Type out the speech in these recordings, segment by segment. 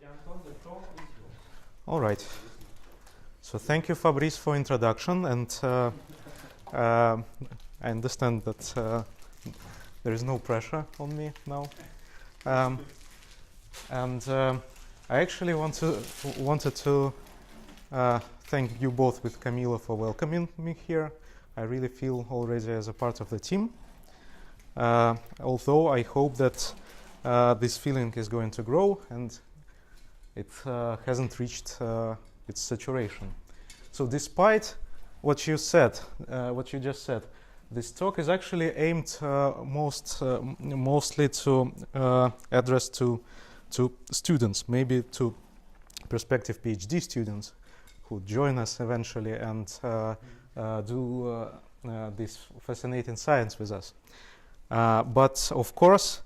Anton, the floor is yours. All right. So thank you, Fabrice, for introduction, and I understand that there is no pressure on me now, and I actually wanted to thank you both with Camilo for welcoming me here. I really feel already as a part of the team, although I hope that this feeling is going to grow and it hasn't reached its saturation. So despite what you said, what you just said, this talk is actually aimed mostly to address to students, maybe to prospective PhD students who join us eventually and do this fascinating science with us. But of course,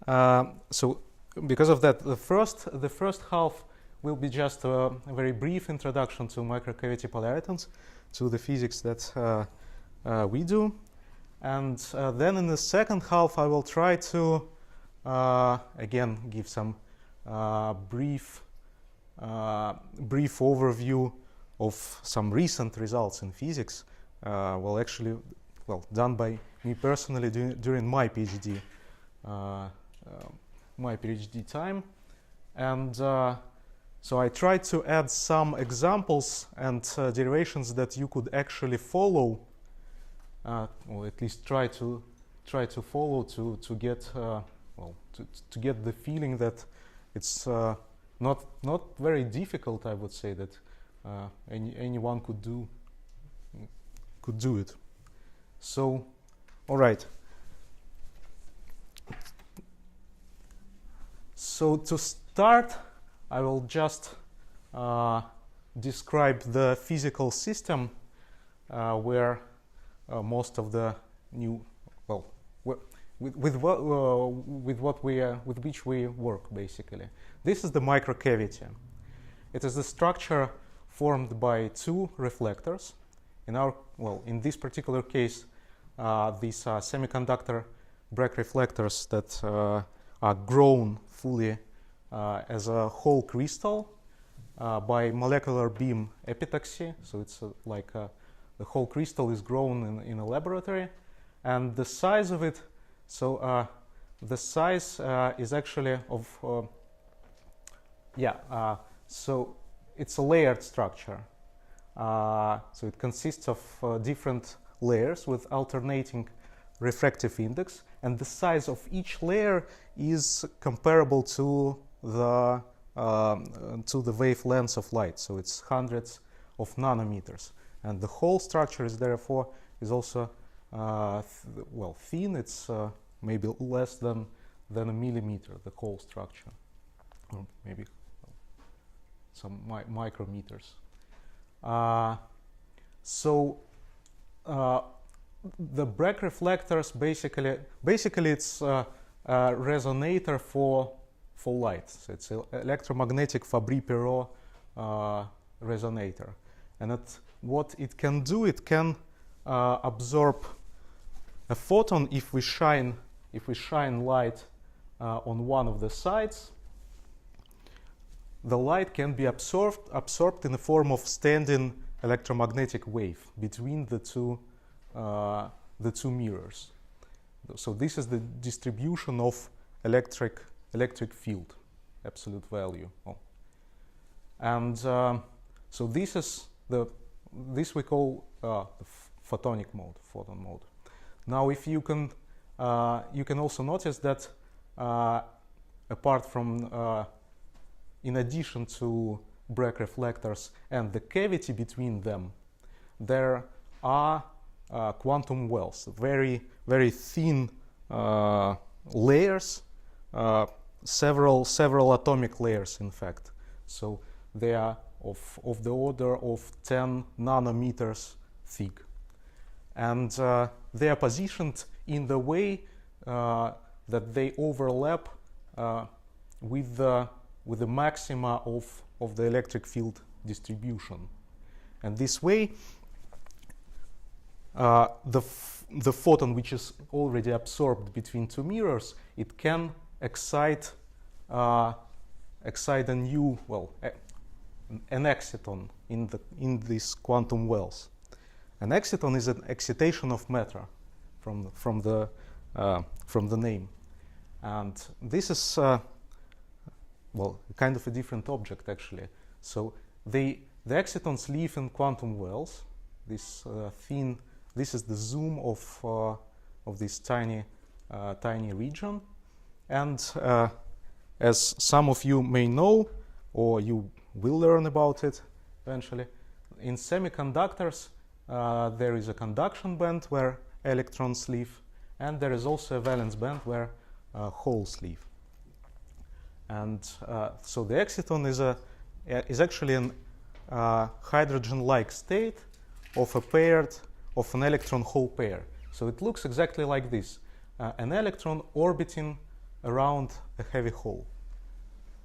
so because of that, the first half will be just a very brief introduction to microcavity polaritons, to the physics that we do, and then in the second half I will try to again give some brief overview of some recent results in physics. Done by me personally during my PhD. My PhD time, and so I tried to add some examples and derivations that you could actually follow, or at least try to follow to get to get the feeling that it's not very difficult. I would say that anyone could do it. So, all right. So to start, I will just describe the physical system where most of the new, with which we work basically. This is the microcavity. It is a structure formed by two reflectors. In this particular case, these are semiconductor Bragg reflectors that are grown fully as a whole crystal by molecular beam epitaxy. So it's the whole crystal is grown in a laboratory, and the size of it. So the size is actually of so it's a layered structure. So it consists of different layers with alternating refractive index, and the size of each layer is comparable to the wavelengths of light. So it's hundreds of nanometers, and the whole structure is therefore also thin. It's maybe less than a millimeter, the whole structure, or maybe some micrometers. The Bragg reflectors basically it's a resonator for light. So it's an electromagnetic Fabry-Perot resonator, and what it can do, it can absorb a photon if we shine light on one of the sides. The light can be absorbed in the form of standing electromagnetic wave between the two mirrors. So this is the distribution of electric field, absolute value. And so this is this we call the photonic mode, photon mode. Now, if you can also notice that apart from in addition to Bragg reflectors and the cavity between them, there are quantum wells, very, very thin layers, several atomic layers, in fact. So they are of the order of 10 nanometers thick, and they are positioned in the way that they overlap with the maxima of the electric field distribution, and this way the photon, which is already absorbed between two mirrors, it can excite excite a new, well, an exciton in these quantum wells. An exciton is an excitation of matter, from the name, and this is well, kind of a different object actually. So the excitons live in quantum wells. This this is the zoom of this tiny region, and as some of you may know, or you will learn about it eventually, in semiconductors there is a conduction band where electrons live, and there is also a valence band where holes live. And so the exciton is actually an hydrogen-like state of an electron-hole pair. So it looks exactly like this: an electron orbiting around a heavy hole.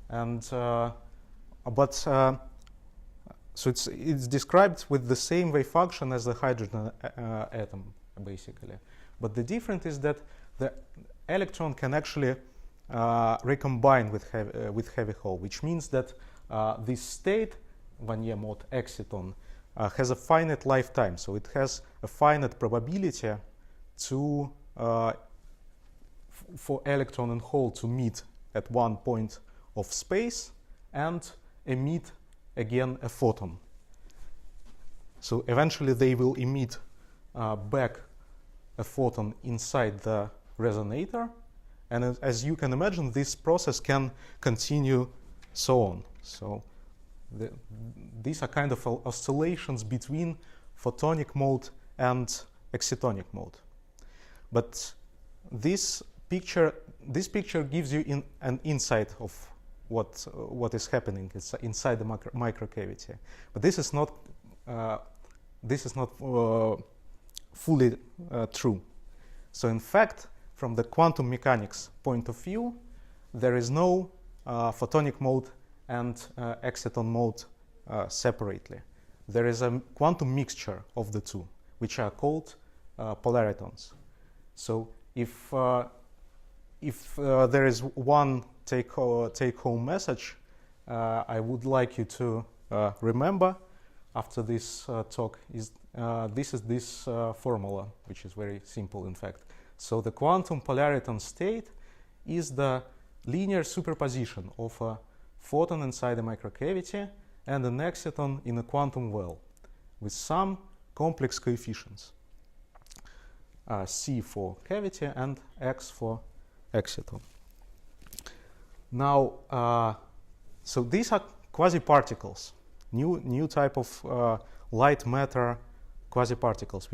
And so it's described with the same wave function as the hydrogen atom, basically. But the difference is that the electron can actually recombine with heavy hole, which means that this state, Wannier mode exciton, has a finite lifetime. So it has a finite probability to for electron and hole to meet at one point of space and emit again a photon. So eventually they will emit back a photon inside the resonator, and as you can imagine, this process can continue so on. So these are kind of oscillations between photonic mode and excitonic mode. But this picture gives you an insight of what is happening inside the microcavity. But this is not fully true. So in fact, from the quantum mechanics point of view, there is no photonic mode and exciton mode separately. There is a quantum mixture of the two, which are called polaritons. So if there is one take-home message I would like you to remember after this talk is this formula, which is very simple in fact. So the quantum polariton state is the linear superposition of a photon inside a microcavity and an exciton in a quantum well with some complex coefficients, C for cavity and X for exciton. Now, so these are quasi-particles, new type of light matter quasi-particles,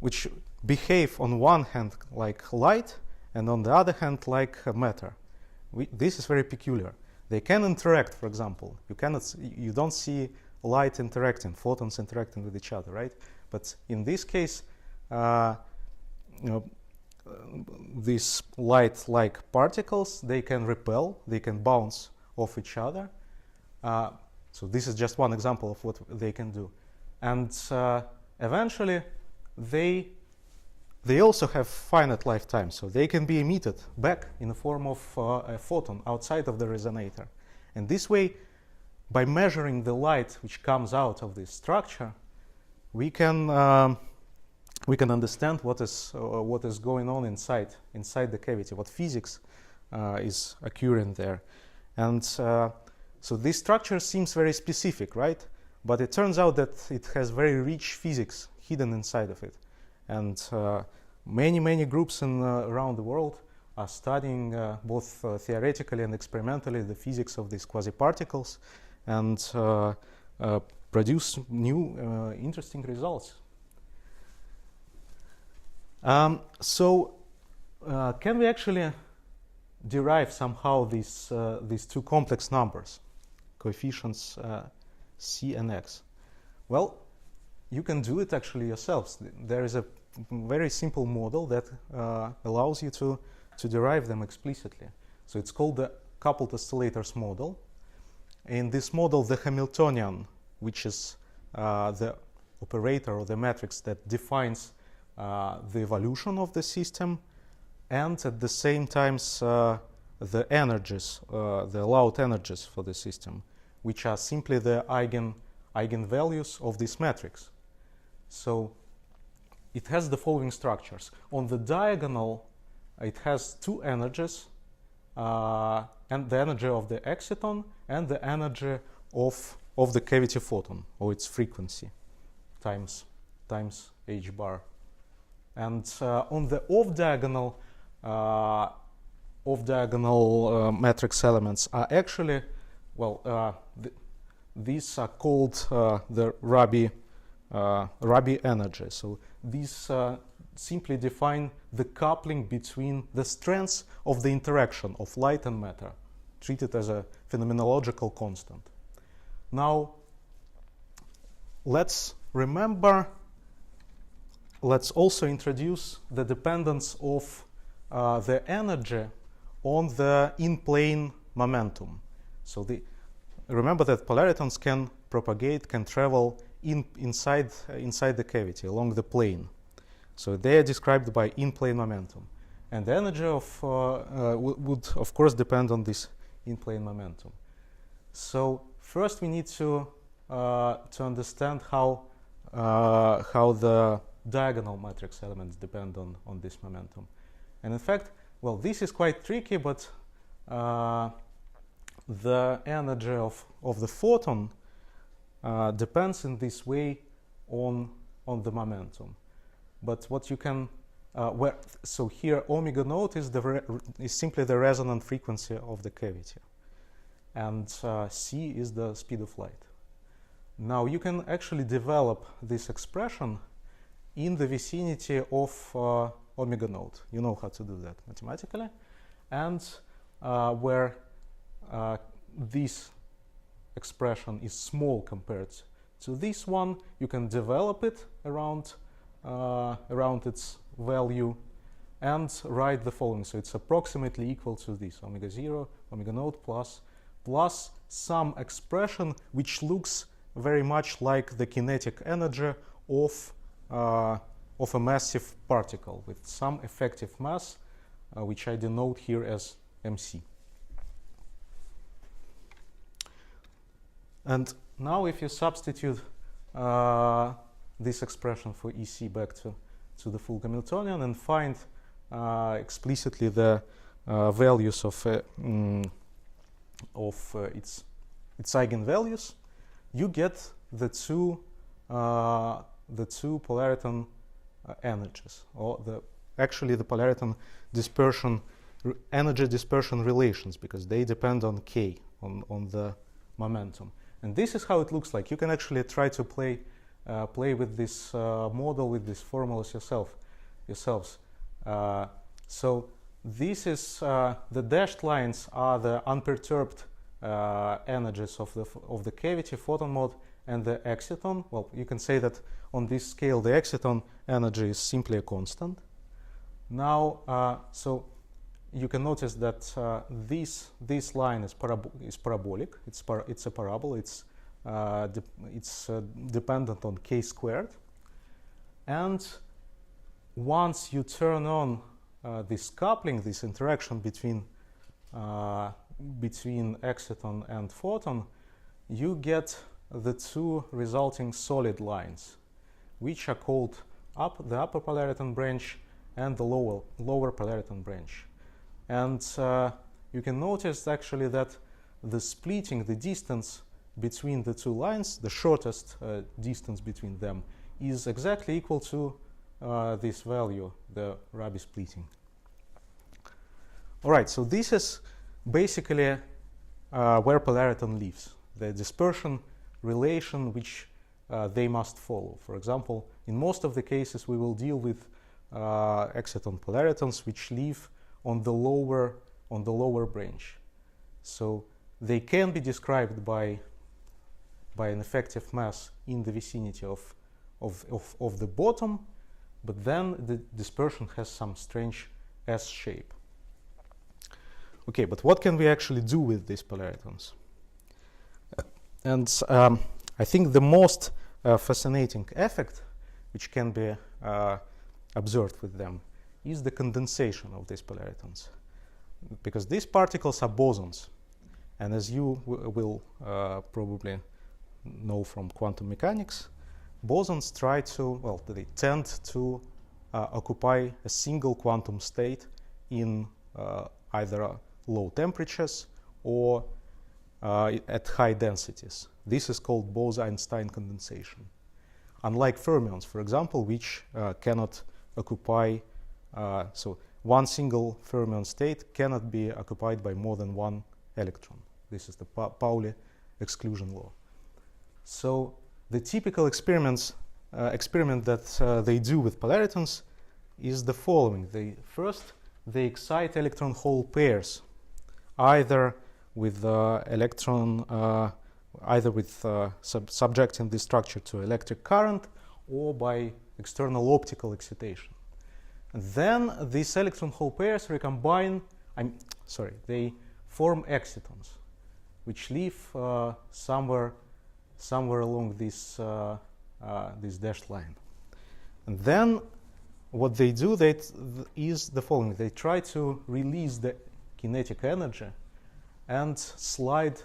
which behave on one hand like light and on the other hand like matter. This is very peculiar. They can interact, for example. You don't see light interacting, photons interacting with each other, right? But in this case, these light-like particles, they can repel, they can bounce off each other. So this is just one example of what they can do. And eventually, they also have finite lifetime, so they can be emitted back in the form of a photon outside of the resonator. And this way, by measuring the light which comes out of this structure, we can understand what is going on inside the cavity, what physics is occurring there. And so this structure seems very specific, right? But it turns out that it has very rich physics hidden inside of it. And many groups around the world are studying both theoretically and experimentally the physics of these quasi-particles and produce new interesting results. So can we actually derive somehow these two complex numbers, coefficients C and X? Well, you can do it actually yourselves. There is a very simple model that allows you to derive them explicitly. So it's called the coupled oscillators model. In this model, the Hamiltonian, which is the operator or the matrix that defines the evolution of the system, and at the same time the energies, the allowed energies for the system, which are simply the eigenvalues of this matrix. So it has the following structures. On the diagonal, it has two energies, and the energy of the exciton and the energy of the cavity photon, or its frequency, times h bar. And on the off-diagonal matrix elements are actually, well, these are called the Rabi energy. So these simply define the coupling between the strengths of the interaction of light and matter, treated as a phenomenological constant. Now, let's also introduce the dependence of the energy on the in-plane momentum. So remember that polaritons can propagate, can travel inside the cavity, along the plane. So they are described by in-plane momentum. And the energy would, of course, depend on this in-plane momentum. So first we need to understand how the diagonal matrix elements depend on this momentum. And in fact, well, this is quite tricky, but the energy of the photon depends in this way on the momentum. But what you can, so here omega naught is simply the resonant frequency of the cavity, and c is the speed of light. Now you can actually develop this expression in the vicinity of omega naught. You know how to do that mathematically, and where this expression is small compared to this one, you can develop it around its value and write the following. So it's approximately equal to this omega 0, omega naught plus some expression which looks very much like the kinetic energy of a massive particle with some effective mass, which I denote here as mc. And now if you substitute this expression for EC back to the full Hamiltonian and find explicitly the values of its eigenvalues, you get the two polariton energies, or actually the polariton dispersion energy dispersion relations, because they depend on k, on the momentum. And this is how it looks like. You can actually try to play with this model, with these formulas yourselves. So this is the dashed lines are the unperturbed energies of the cavity photon mode and the exciton. Well, you can say that on this scale the exciton energy is simply a constant. Now, so you can notice that this line is parabolic. It's a parabola. It's dependent on k squared. And once you turn on this coupling, this interaction between exciton and photon, you get the two resulting solid lines, which are called the upper polariton branch and the lower polariton branch. And you can notice actually that the splitting, the distance between the two lines, the shortest distance between them, is exactly equal to this value, the Rabi splitting. All right, so this is basically where polariton lives, the dispersion relation which they must follow. For example, in most of the cases we will deal with exciton polaritons which live on the lower branch. So they can be described by an effective mass in the vicinity of the bottom, but then the dispersion has some strange S shape. Okay, but what can we actually do with these polaritons? And I think the most fascinating effect which can be observed with them is the condensation of these polaritons. because these particles are bosons, and as you will probably know from quantum mechanics, bosons try to, well, they tend to occupy a single quantum state in either low temperatures or at high densities. This is called BoseEinstein condensation. Unlike fermions, for example, which cannot occupy, so one single fermion state cannot be occupied by more than one electron. This is the Pauli exclusion law. So the typical experiment that they do with polaritons is the following. First, they excite electron-hole pairs, either with subjecting the structure to electric current or by external optical excitation. And then these electron-hole pairs recombine. They form excitons, which live somewhere along this dashed line. And then what they do is the following. They try to release the kinetic energy and slide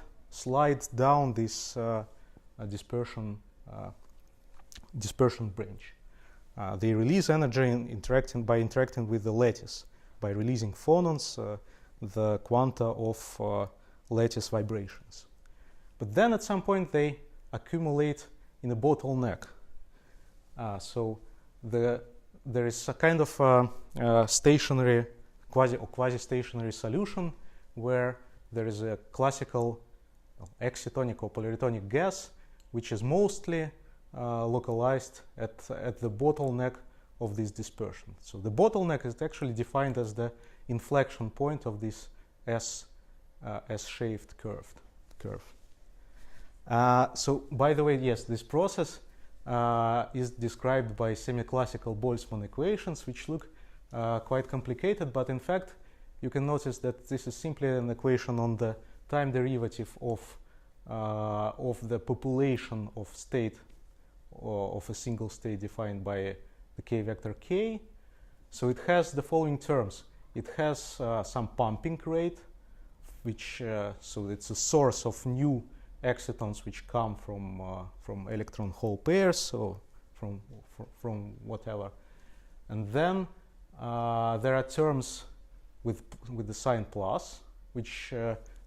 down this dispersion branch. They release energy by interacting with the lattice, by releasing phonons, the quanta of lattice vibrations. But then at some point they accumulate in a bottleneck. So there is a kind of stationary, quasi-stationary solution where there is a classical excitonic or polaritonic gas, which is mostly localized at the bottleneck of this dispersion. So the bottleneck is actually defined as the inflection point of this S-shaped curve. So by the way, yes, this process is described by semi-classical Boltzmann equations, which look quite complicated, but in fact you can notice that this is simply an equation on the time derivative of the population of state of a single state defined by the k vector k. So it has the following terms. It has some pumping rate, which so it's a source of new excitons which come from electron-hole pairs or from whatever. And then there are terms with the sign plus, which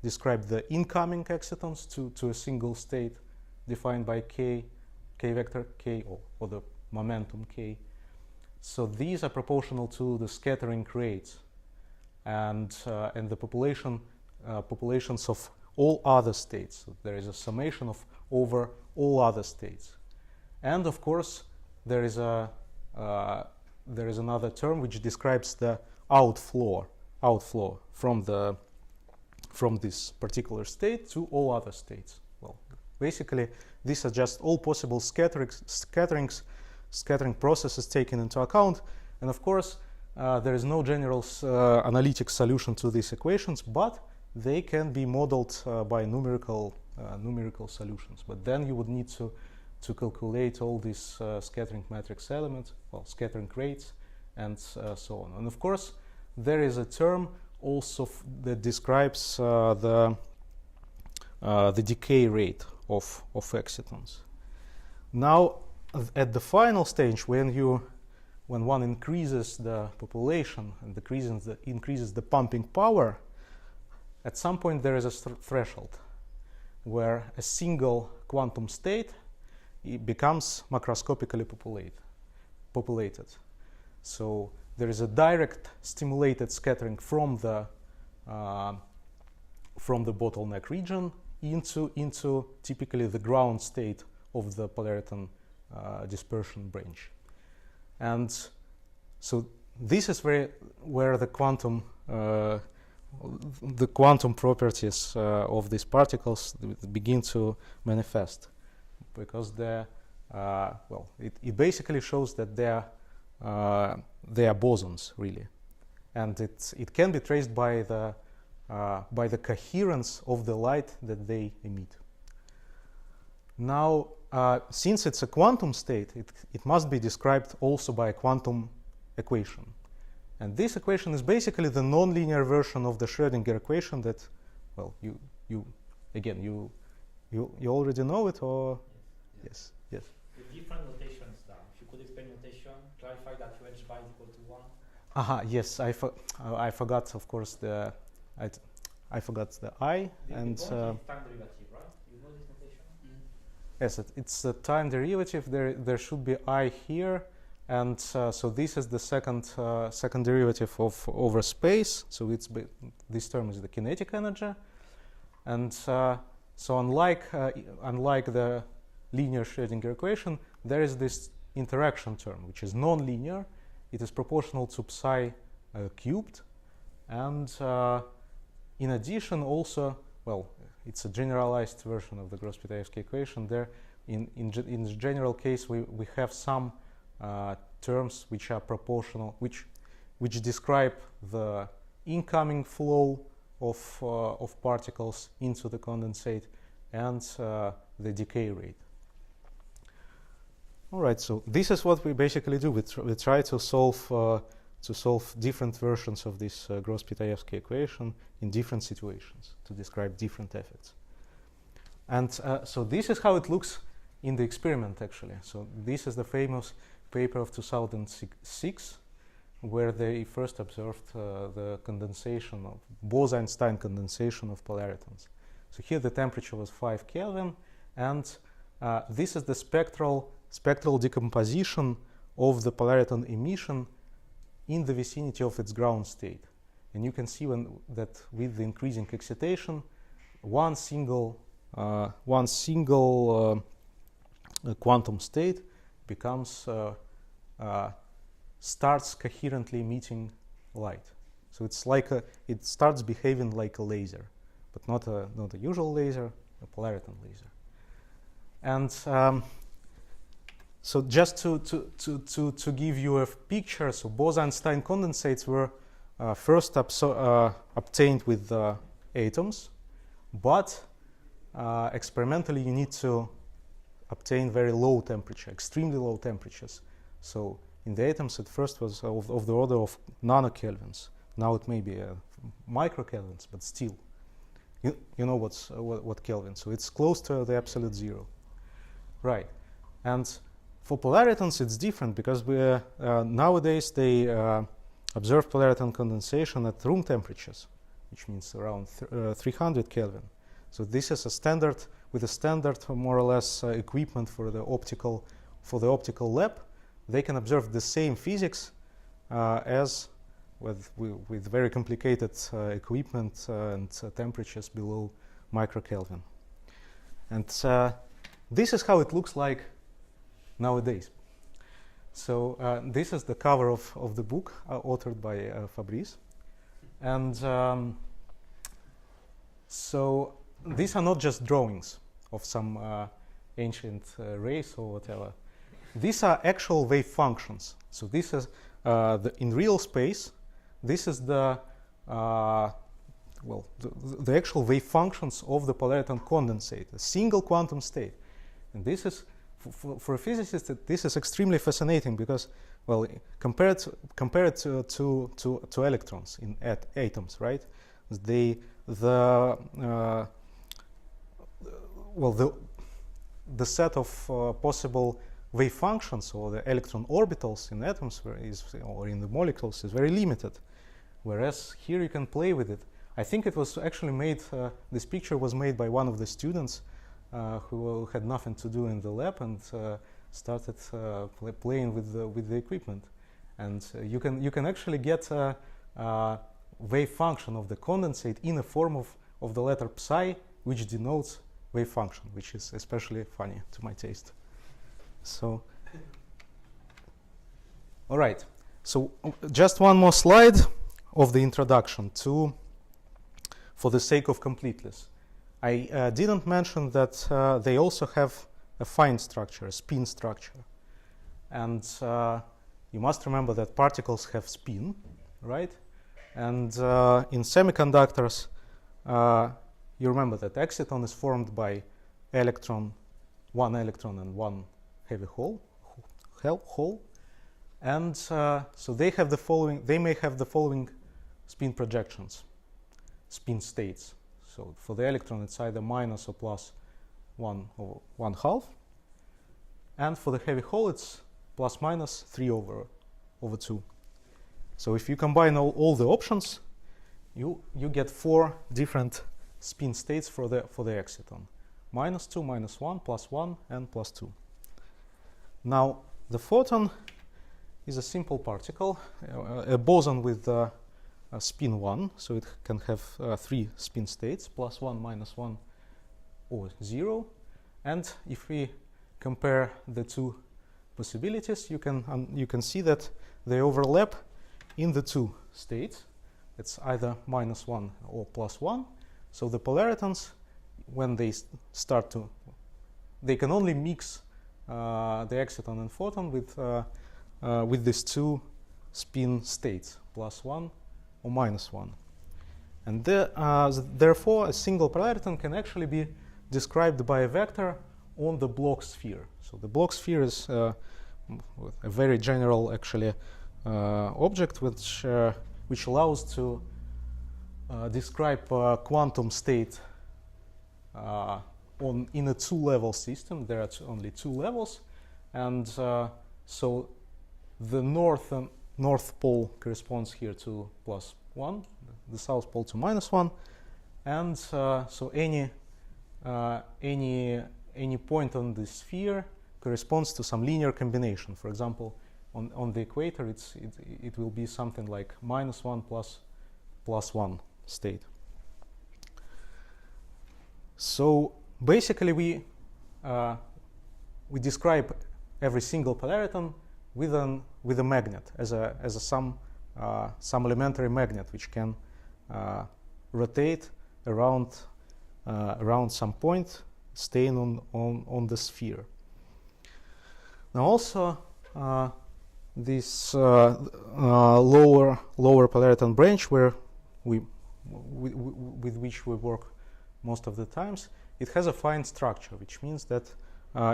describe the incoming excitons to a single state defined by k vector k or the momentum k. So these are proportional to the scattering rates and the populations of all other states. So there is a summation of over all other states. And of course there is another term which describes the outflow from this particular state to all other states. Well, basically these are just all possible scattering processes taken into account, and of course there is no general analytic solution to these equations, but they can be modeled by numerical solutions. But then you would need to calculate all these scattering matrix elements, well, scattering rates, and so on. And of course there is a term also that describes the decay rate of excitons. Now, at the final stage, when one increases the population and increases the pumping power, at some point there is a threshold where a single quantum state becomes macroscopically populated. So there is a direct stimulated scattering from the bottleneck region into typically the ground state of the polariton dispersion branch. And so this is where the quantum properties of these particles begin to manifest, because it basically shows that they are bosons, really, and it can be traced by the coherence of the light that they emit. Now, since it's a quantum state, it must be described also by a quantum equation, And this equation is basically the nonlinear version of the Schrödinger equation that, well, you already know it, or yes. With different notations now. If you could explain notation, clarify that UH bar is equal to 1. Aha, yes, I forgot, of course, I forgot the I. And time derivative, right? You know this notation? Yes, it's the time derivative. There should be I here, and so this is the second derivative of over space. So this term is the kinetic energy, and so unlike the linear Schrödinger equation, there is this interaction term which is non-linear. It is proportional to psi cubed, and in addition also, well, it's a generalized version of the Gross-Pitayevsky equation. There, in the general case, we have some terms which are proportional, which describe the incoming flow of particles into the condensate and the decay rate. All right, so this is what we basically do. We try to solve different versions of this Gross-Pitayevsky equation in different situations to describe different effects. And so this is how it looks in the experiment, actually. So this is the famous paper of 2006, where they first observed the condensation of BoseEinstein condensation of polaritons. So here the temperature was 5 Kelvin, and this is the spectral decomposition of the polariton emission in the vicinity of its ground state. And you can see that with the increasing excitation, one single quantum state becomes starts coherently emitting light. So it's like it starts behaving like a laser, but not a usual laser, a polariton laser. And so just to give you a picture, so BoseEinstein condensates were first obtained with atoms, but experimentally you need to obtain very low temperature, extremely low temperatures. So in the atoms at first was of the order of nanokelvins. Now it may be microkelvins, but still, you know what Kelvin. So it's close to the absolute zero, right? And for polaritons, it's different because nowadays they observe polariton condensation at room temperatures, which means around 300 Kelvin. So this is a standard with a standard more or less equipment for the optical lab. They can observe the same physics as with very complicated equipment and temperatures below microkelvin. And this is how it looks like nowadays. So this is the cover of the book authored by Fabrice. And so these are not just drawings of some ancient race or whatever. These are actual wave functions. So this is in real space. This is the actual wave functions of the polariton condensate, a single quantum state. And this is for a physicist, this is extremely fascinating because, well, compared to electrons in atoms, right? The set of possible wave functions or the electron orbitals in atoms or in the molecules is very limited, whereas here you can play with it. I think it was actually made. This picture was made by one of the students who had nothing to do in the lab and started playing with the equipment. And you can actually get a wave function of the condensate in a form of the letter psi, which denotes wave function, which is especially funny to my taste. So, all right. So just one more slide of the introduction for the sake of completeness. I didn't mention that they also have a fine structure, a spin structure. And you must remember that particles have spin, right? And in semiconductors, you remember that exciton is formed by one electron and one heavy hole. And so they have the following. They may have the following spin projections, spin states. So for the electron, it's either minus or plus 1 over 1/2, and for the heavy hole, it's plus minus 3 over 2. So if you combine all the options, you get 4 different spin states for the exciton: -2, -1, +1, and +2. Now the photon is a simple particle, a boson with spin 1, so it can have 3 spin states: +1, -1, or 0. And if we compare the two possibilities, you can see that they overlap in the 2 states. It's either -1 or +1. So the polaritons, when they start to, they can only mix the exciton and photon with these 2 spin states, +1 or -1. And therefore, a single polariton can actually be described by a vector on the Bloch sphere. So the Bloch sphere is a very general, actually, object which allows to describe a quantum state in a 2-level system. There are only 2 levels, and so the north pole corresponds here to +1, the south pole to -1, and so any point on the sphere corresponds to some linear combination. For example, on the equator, it will be something like -1 plus 1 state. So basically, we describe every single polariton with a magnet as some elementary magnet which can rotate around some point, staying on the sphere. Now also this lower polariton branch, with which we work most of the times, it has a fine structure, which means that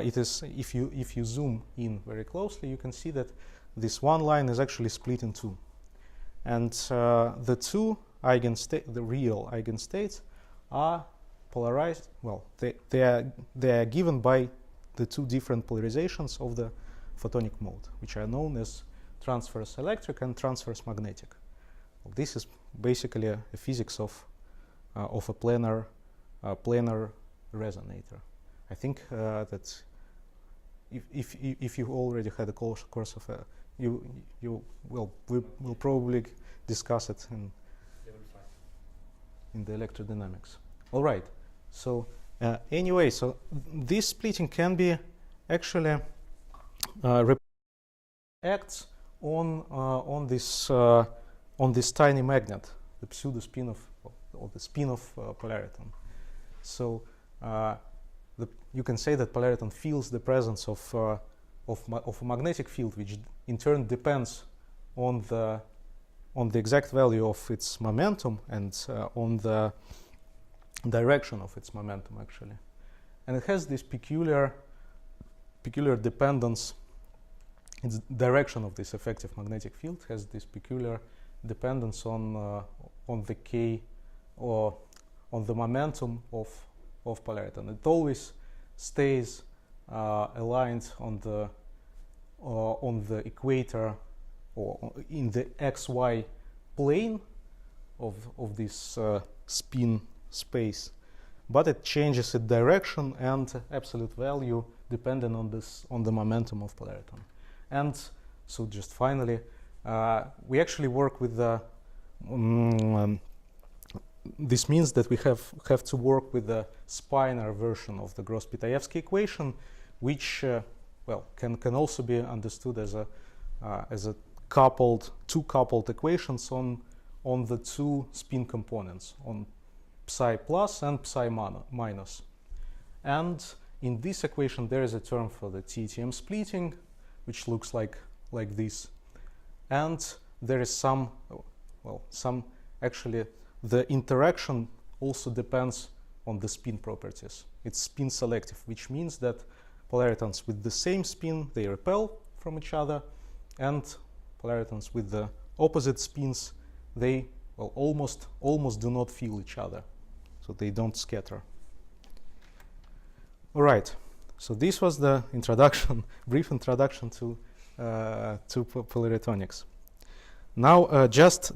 it is, if you zoom in very closely, you can see that this one line is actually split in 2, and the 2 the real eigenstates are polarized. Well, they are given by the 2 different polarizations of the photonic mode, which are known as transverse electric and transverse magnetic. Well, this is basically a physics of a planar resonator. I think that if you already had a course of we'll probably discuss it in the electrodynamics. All right. So anyway, so this splitting can be actually acts on this tiny magnet, the pseudo spin or the spin of polariton. So you can say that polariton feels the presence of a magnetic field, which in turn depends on the exact value of its momentum and on the direction of its momentum, actually. And it has this peculiar dependence. Its direction of this effective magnetic field has this peculiar dependence on the k, or on the momentum of polariton. It always stays aligned on the equator, or in the xy plane of this spin space, but it changes its direction and absolute value depending on the momentum of polariton. And so, just finally, we actually work with the. This means that we have to work with the spinor version of the Gross-Pitaevsky equation, which can also be understood as a two coupled equations on the 2 spin components, on psi plus and psi minus. And in this equation, there is a term for the TTM splitting, which looks like this. And there is some actually, the interaction also depends on the spin properties. It's spin selective, which means that polaritons with the same spin, they repel from each other, and polaritons with the opposite spins, they almost do not feel each other, so they don't scatter. All right, so this was the introduction, brief introduction to polaritonics. Now, just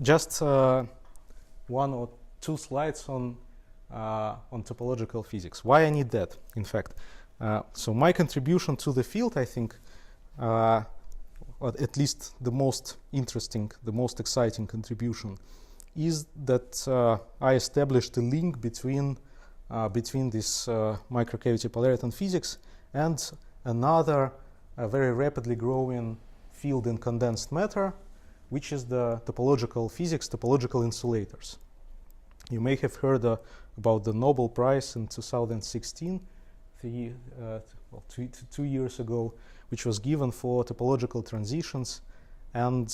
one or two slides on topological physics. Why I need that, in fact. So my contribution to the field, I think, or at least the most interesting, the most exciting contribution, is that I established a link between this microcavity polariton physics and another very rapidly growing field in condensed matter, which is the topological physics, topological insulators. You may have heard about the Nobel Prize in 2016, 2 years ago, which was given for topological transitions and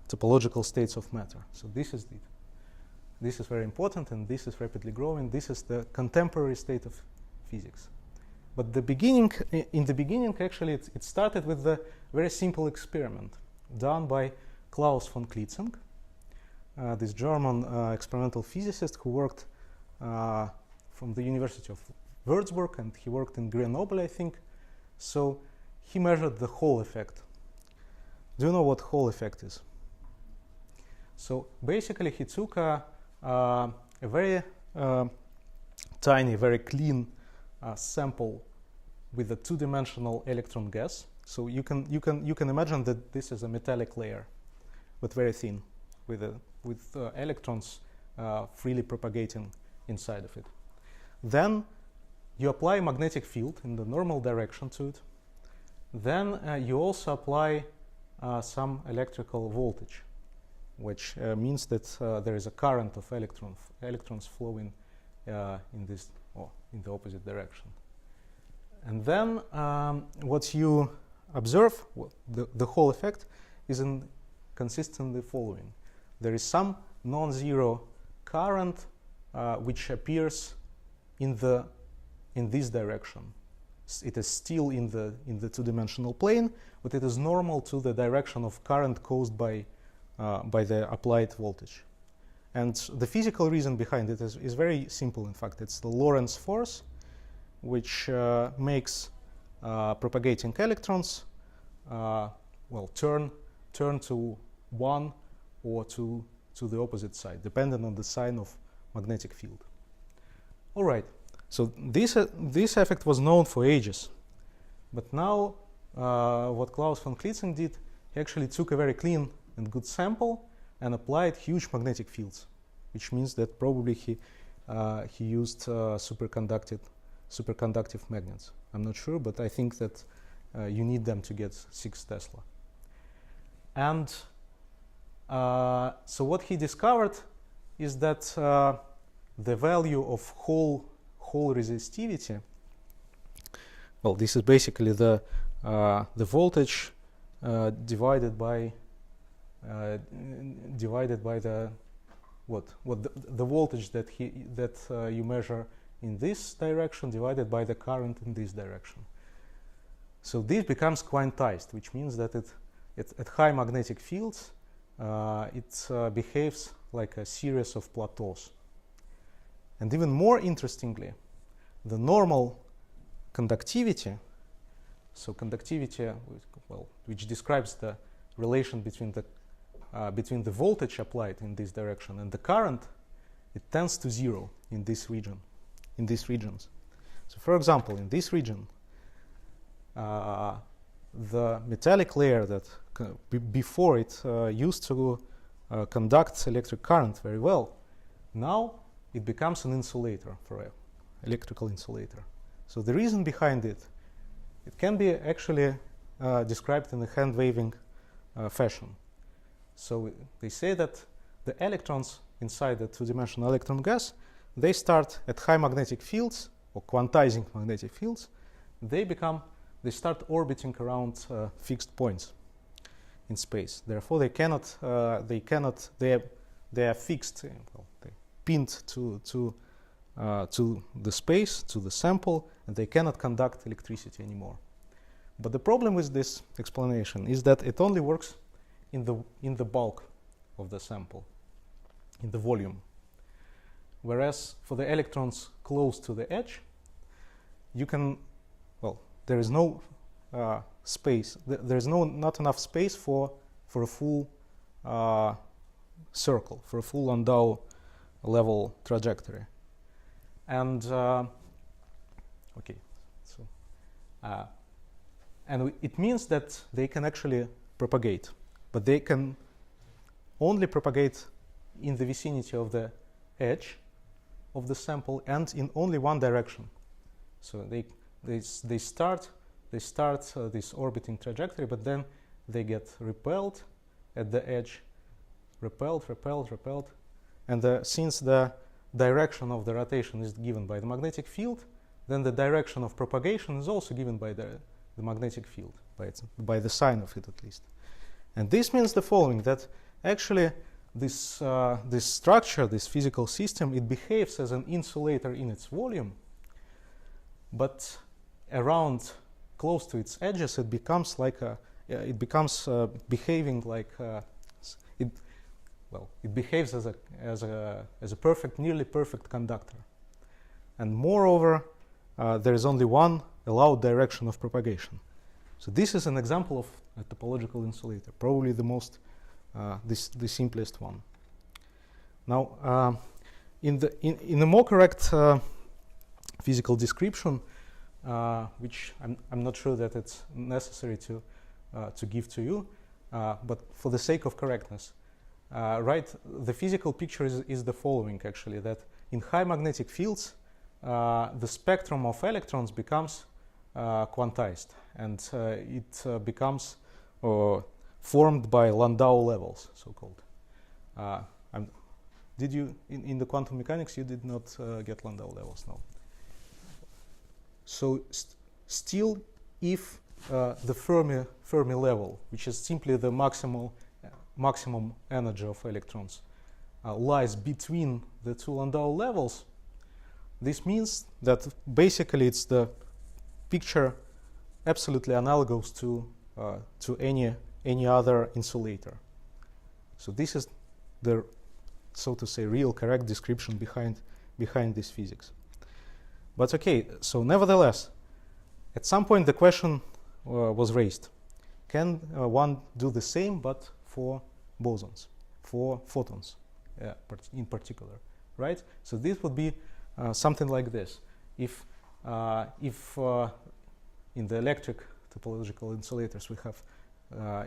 topological states of matter. So this is it. This is very important, and this is rapidly growing. This is the contemporary state of physics. But in the beginning, actually, it started with a very simple experiment done by Klaus von Klitzing, this German experimental physicist who worked from the University of Würzburg, and he worked in Grenoble, I think. So he measured the Hall effect. Do you know what Hall effect is? So basically, he took a very tiny, very clean sample with a two-dimensional electron gas. So you can imagine that this is a metallic layer, but very thin, with electrons freely propagating inside of it. Then you apply a magnetic field in the normal direction to it. Then you also apply some electrical voltage, which means that there is a current of electrons flowing in the opposite direction. And then what you observe, the Hall effect, is consists in the following. There is some non-zero current which appears in this direction. It is still in the two-dimensional plane, but it is normal to the direction of current caused by the applied voltage. And the physical reason behind it is very simple. In fact, it's the Lorentz force, which makes propagating electrons turn to one or to the opposite side, depending on the sign of magnetic field. All right. So this effect was known for ages, but now what Klaus von Klitzing did, he actually took a very clean and good sample and applied huge magnetic fields, which means that probably he used superconductive magnets. I'm not sure, but I think that you need them to get 6 Tesla. And so what he discovered is that the value of Hall resistivity, well, this is basically the voltage divided by the voltage that you measure in this direction divided by the current in this direction. So this becomes quantized, which means that at high magnetic fields it behaves like a series of plateaus. And even more interestingly, the normal conductivity, so conductivity, which describes the relation between the voltage applied in this direction and the current, it tends to 0 in these regions. So, for example, in this region, the metallic layer that before it used to conduct electric current very well, now it becomes an insulator, for an electrical insulator. So the reason behind it can be actually described in a hand-waving fashion. So they say that the electrons inside the two-dimensional electron gas, they start at high magnetic fields, or quantizing magnetic fields. They start orbiting around fixed points in space. Therefore, they are fixed. They pinned to the space, to the sample, and they cannot conduct electricity anymore. But the problem with this explanation is that it only works in the bulk of the sample, in the volume. Whereas for the electrons close to the edge, you can, well, there is no space. There is not enough space for a full circle, for a full Landau level trajectory. And okay, so and it means that they can actually propagate, but they can only propagate in the vicinity of the edge of the sample and in only one direction. So they start this orbiting trajectory, but then they get repelled at the edge, repelled, and since the direction of the rotation is given by the magnetic field, then the direction of propagation is also given by the magnetic field, by the sign of it at least. And this means the following, that actually this structure, this physical system, it behaves as an insulator in its volume, but around close to its edges it becomes like behaving like it behaves as a perfect, nearly perfect conductor. And moreover, there is only one allowed direction of propagation. So this is an example of a topological insulator, probably the most the simplest one. Now, in a more correct physical description, which I'm not sure that it's necessary to give to you, but for the sake of correctness, right, the physical picture is the following, actually, that in high magnetic fields, the spectrum of electrons becomes quantized, and it becomes formed by Landau levels, so-called. Did you, in the quantum mechanics, you did not get Landau levels? No. So still, if the Fermi level, which is simply the maximum energy of electrons, lies between the two Landau levels, this means that basically it's the picture absolutely analogous to any other insulator. So this is the, so to say, real correct description behind this physics. But okay, so nevertheless, at some point the question was raised: can one do the same but for bosons, for photons in particular, right? So this would be something like this. If in the electric topological insulators we have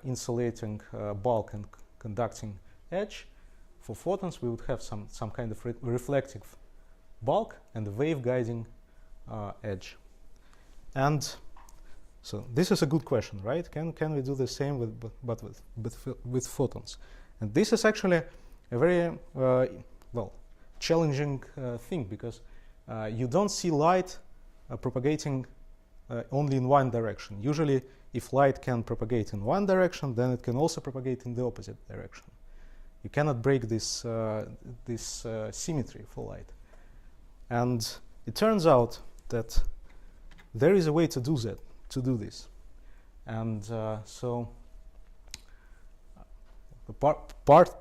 insulating bulk and conducting edge, for photons we would have some kind of reflective bulk and a wave guiding edge. And so this is a good question, right? Can we do the same with photons? And this is actually a very challenging thing, because you don't see light propagating only in one direction. Usually, if light can propagate in one direction, then it can also propagate in the opposite direction. You cannot break this symmetry for light. And it turns out that there is a way to do this. And so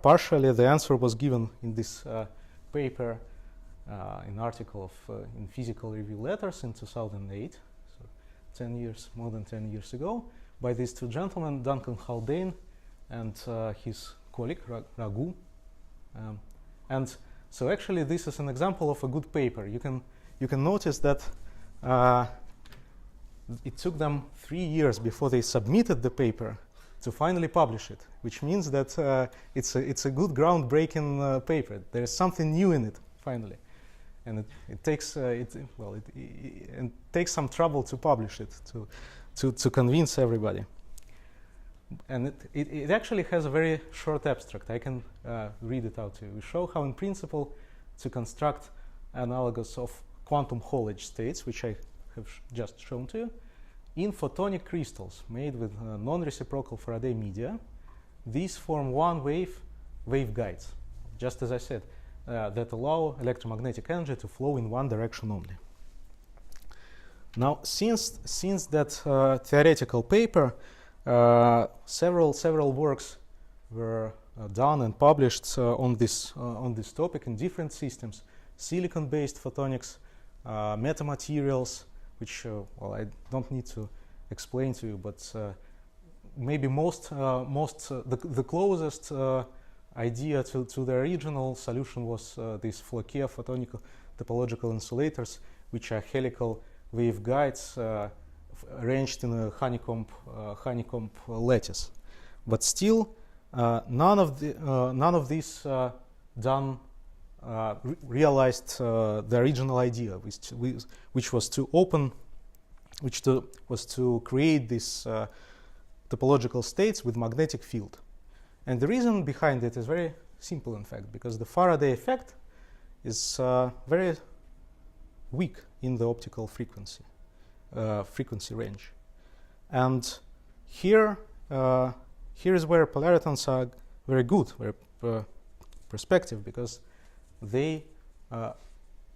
partially the answer was given in this paper, an article in Physical Review Letters in 2008, so more than 10 years ago, by these two gentlemen, Duncan Haldane and his colleague Raghu. And so actually this is an example of a good paper. You can notice that it took them 3 years before they submitted the paper to finally publish it, which means that it's a good groundbreaking paper. There is something new in it finally, and it takes some trouble to publish it, to convince everybody. And it actually has a very short abstract. I can read it out to you. We show how, in principle, to construct analogous of quantum Hall edge states, which I have just shown to you, in photonic crystals made with non-reciprocal Faraday media. These form one waveguides, just as I said, that allow electromagnetic energy to flow in one direction only. Now, since that theoretical paper, several works were done and published on this topic in different systems: silicon-based photonics, metamaterials, which well, I don't need to explain to you, but maybe the closest idea to the original solution was these Floquet photonical topological insulators, which are helical waveguides arranged in a honeycomb lattice. But still, none of these realized the original idea, which was to create these topological states with magnetic field. And the reason behind it is very simple, in fact, because the Faraday effect is very weak in the optical frequency range. And here is where polaritons are very good, very perspective, because they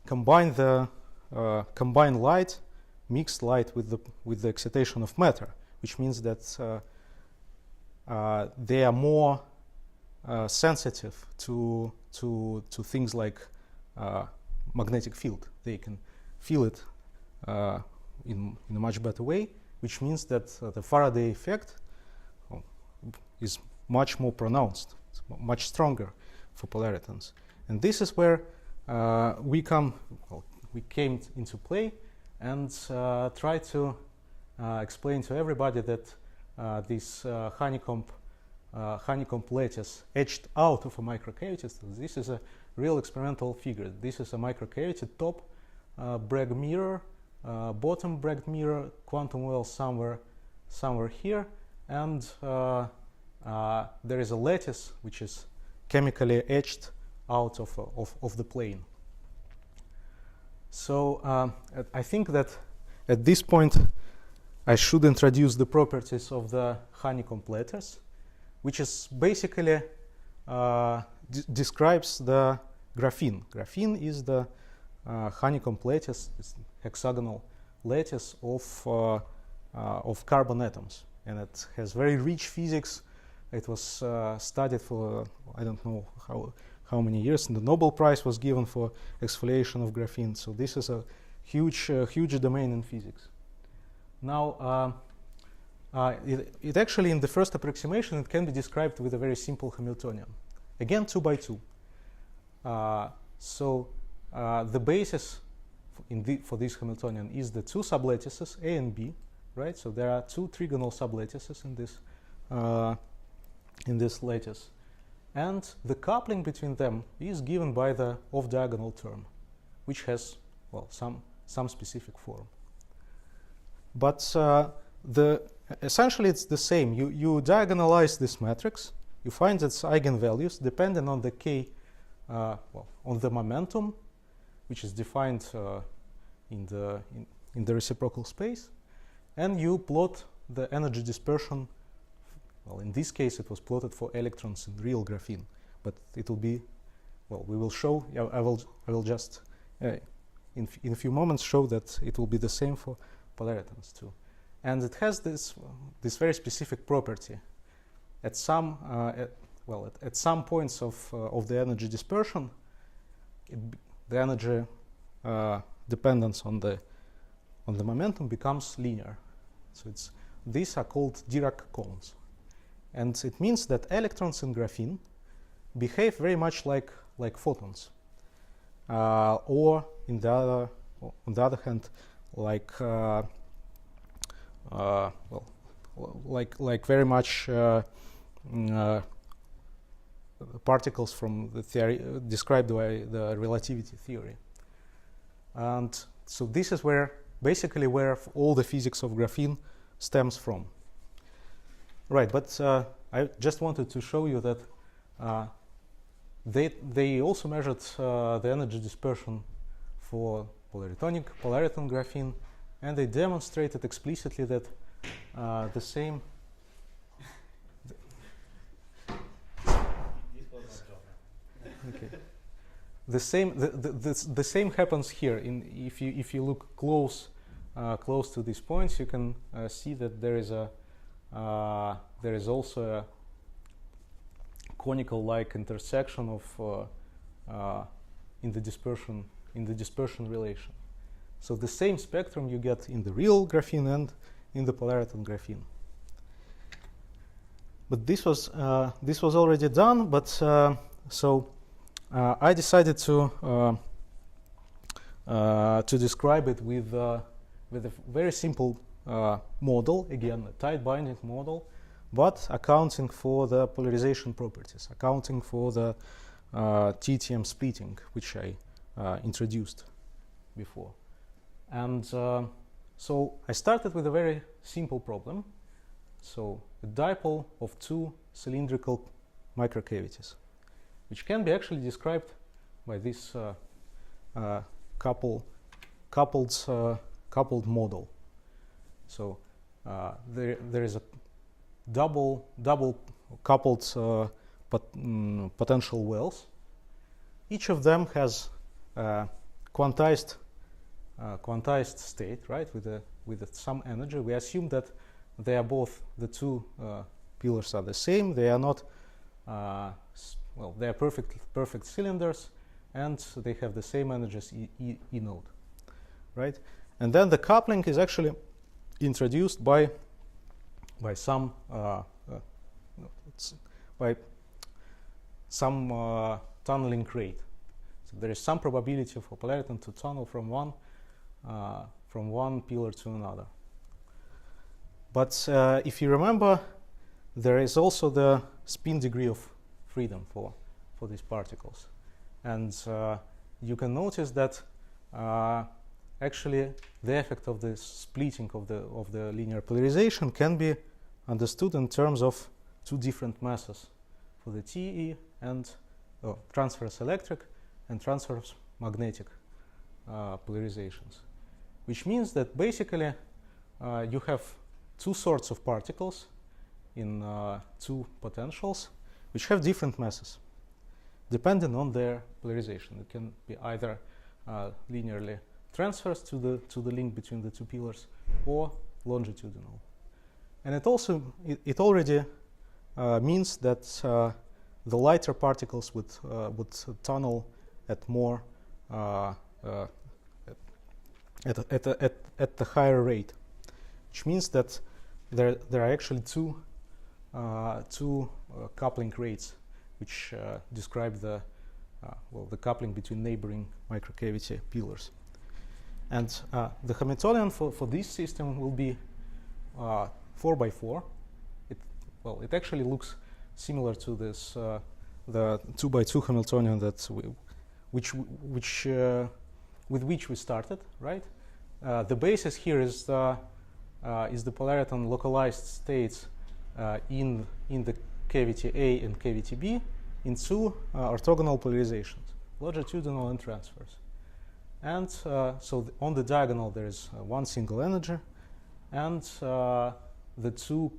combine light, mixed light with the excitation of matter, which means that they are more sensitive to things like magnetic field. They can feel it in a much better way, which means that the Faraday effect is much more pronounced, much stronger for polaritons. And this is where we came into play and try to explain to everybody that this honeycomb lattice etched out of a microcavity. So this is a real experimental figure. This is a microcavity, top Bragg mirror, bottom Bragg mirror, quantum well somewhere here, and there is a lattice which is chemically etched out of the plane. So I think that at this point I should introduce the properties of the honeycomb lattice, which is basically describes the graphene. Graphene is the honeycomb lattice, this hexagonal lattice of carbon atoms, and it has very rich physics. It was studied for I don't know how many years, and the Nobel Prize was given for exfoliation of graphene. So this is a huge domain in physics. Now, it actually, in the first approximation, it can be described with a very simple Hamiltonian. Again, 2 by 2. So the basis for this Hamiltonian is the two sublattices, A and B, right? So there are two trigonal sublattices in this lattice. And the coupling between them is given by the off-diagonal term, which has, well, some specific form. But essentially it's the same. You diagonalize this matrix, you find its eigenvalues depending on the k, on the momentum, which is defined in the reciprocal space, and you plot the energy dispersion. Well, in this case, it was plotted for electrons in real graphene, but it will be, well, we will show. I will just in a few moments show that it will be the same for polaritons too, and it has this very specific property. At some points of the energy dispersion, the energy dependence on the momentum becomes linear. So these are called Dirac cones. And it means that electrons in graphene behave very much like photons, or on the other hand, like very much particles from the theory described by the relativity theory. And so this is basically where all the physics of graphene stems from. Right, but I just wanted to show you that they also measured the energy dispersion for polariton graphene, and they demonstrated explicitly that the same. Okay. The same happens here. If you look close close to these points, you can see that there is also a conical-like intersection of in the dispersion relation. So the same spectrum you get in the real graphene and in the polariton graphene. But this was already done. But so I decided to describe it with a very simple model, again a tight binding model, but accounting for the polarization properties, accounting for the TTM splitting, which I introduced before. And so I started with a very simple problem. So a dipole of two cylindrical microcavities, which can be actually described by this coupled model. So there is a double coupled potential wells. Each of them has quantized state, right, with some energy. We assume that they are both, the two pillars are the same. They are not well, they are perfect cylinders, and they have the same energies E node, right? And then the coupling is actually introduced by some tunneling rate. So there is some probability for polariton to tunnel from one pillar to another. But if you remember, there is also the spin degree of freedom for these particles, and you can notice that actually the effect of the splitting of the linear polarization can be understood in terms of two different masses for the TE and transverse electric and transverse magnetic polarizations, which means that basically you have two sorts of particles in two potentials which have different masses depending on their polarization. It can be either linearly transverse to the link between the two pillars or longitudinal. And it already means that the lighter particles would tunnel at more at the higher rate, which means that there are actually two coupling rates which describe the coupling between neighboring microcavity pillars. And the Hamiltonian for this system will be 4x4. It actually looks similar to this the 2x2 Hamiltonian with which we started, right? The basis here is the polariton localized states in the cavity A and cavity B in two orthogonal polarizations, longitudinal and transverse. And so on the diagonal there is one single energy, and the two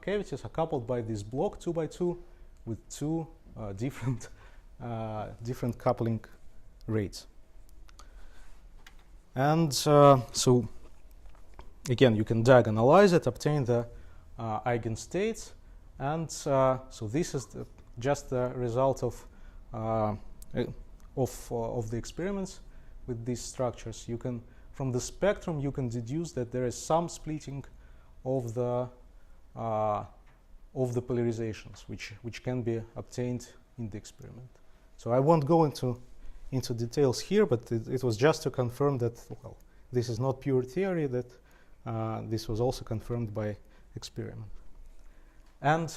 cavities are coupled by this block 2x2 with two different coupling rates. And so again, you can diagonalize it, obtain the eigenstates, and so this is just the result of the experiments with these structures. You can, from the spectrum, you can deduce that there is some splitting of the polarizations, which can be obtained in the experiment. So I won't go into details here, but it was just to confirm that, well, this is not pure theory, that this was also confirmed by experiment. And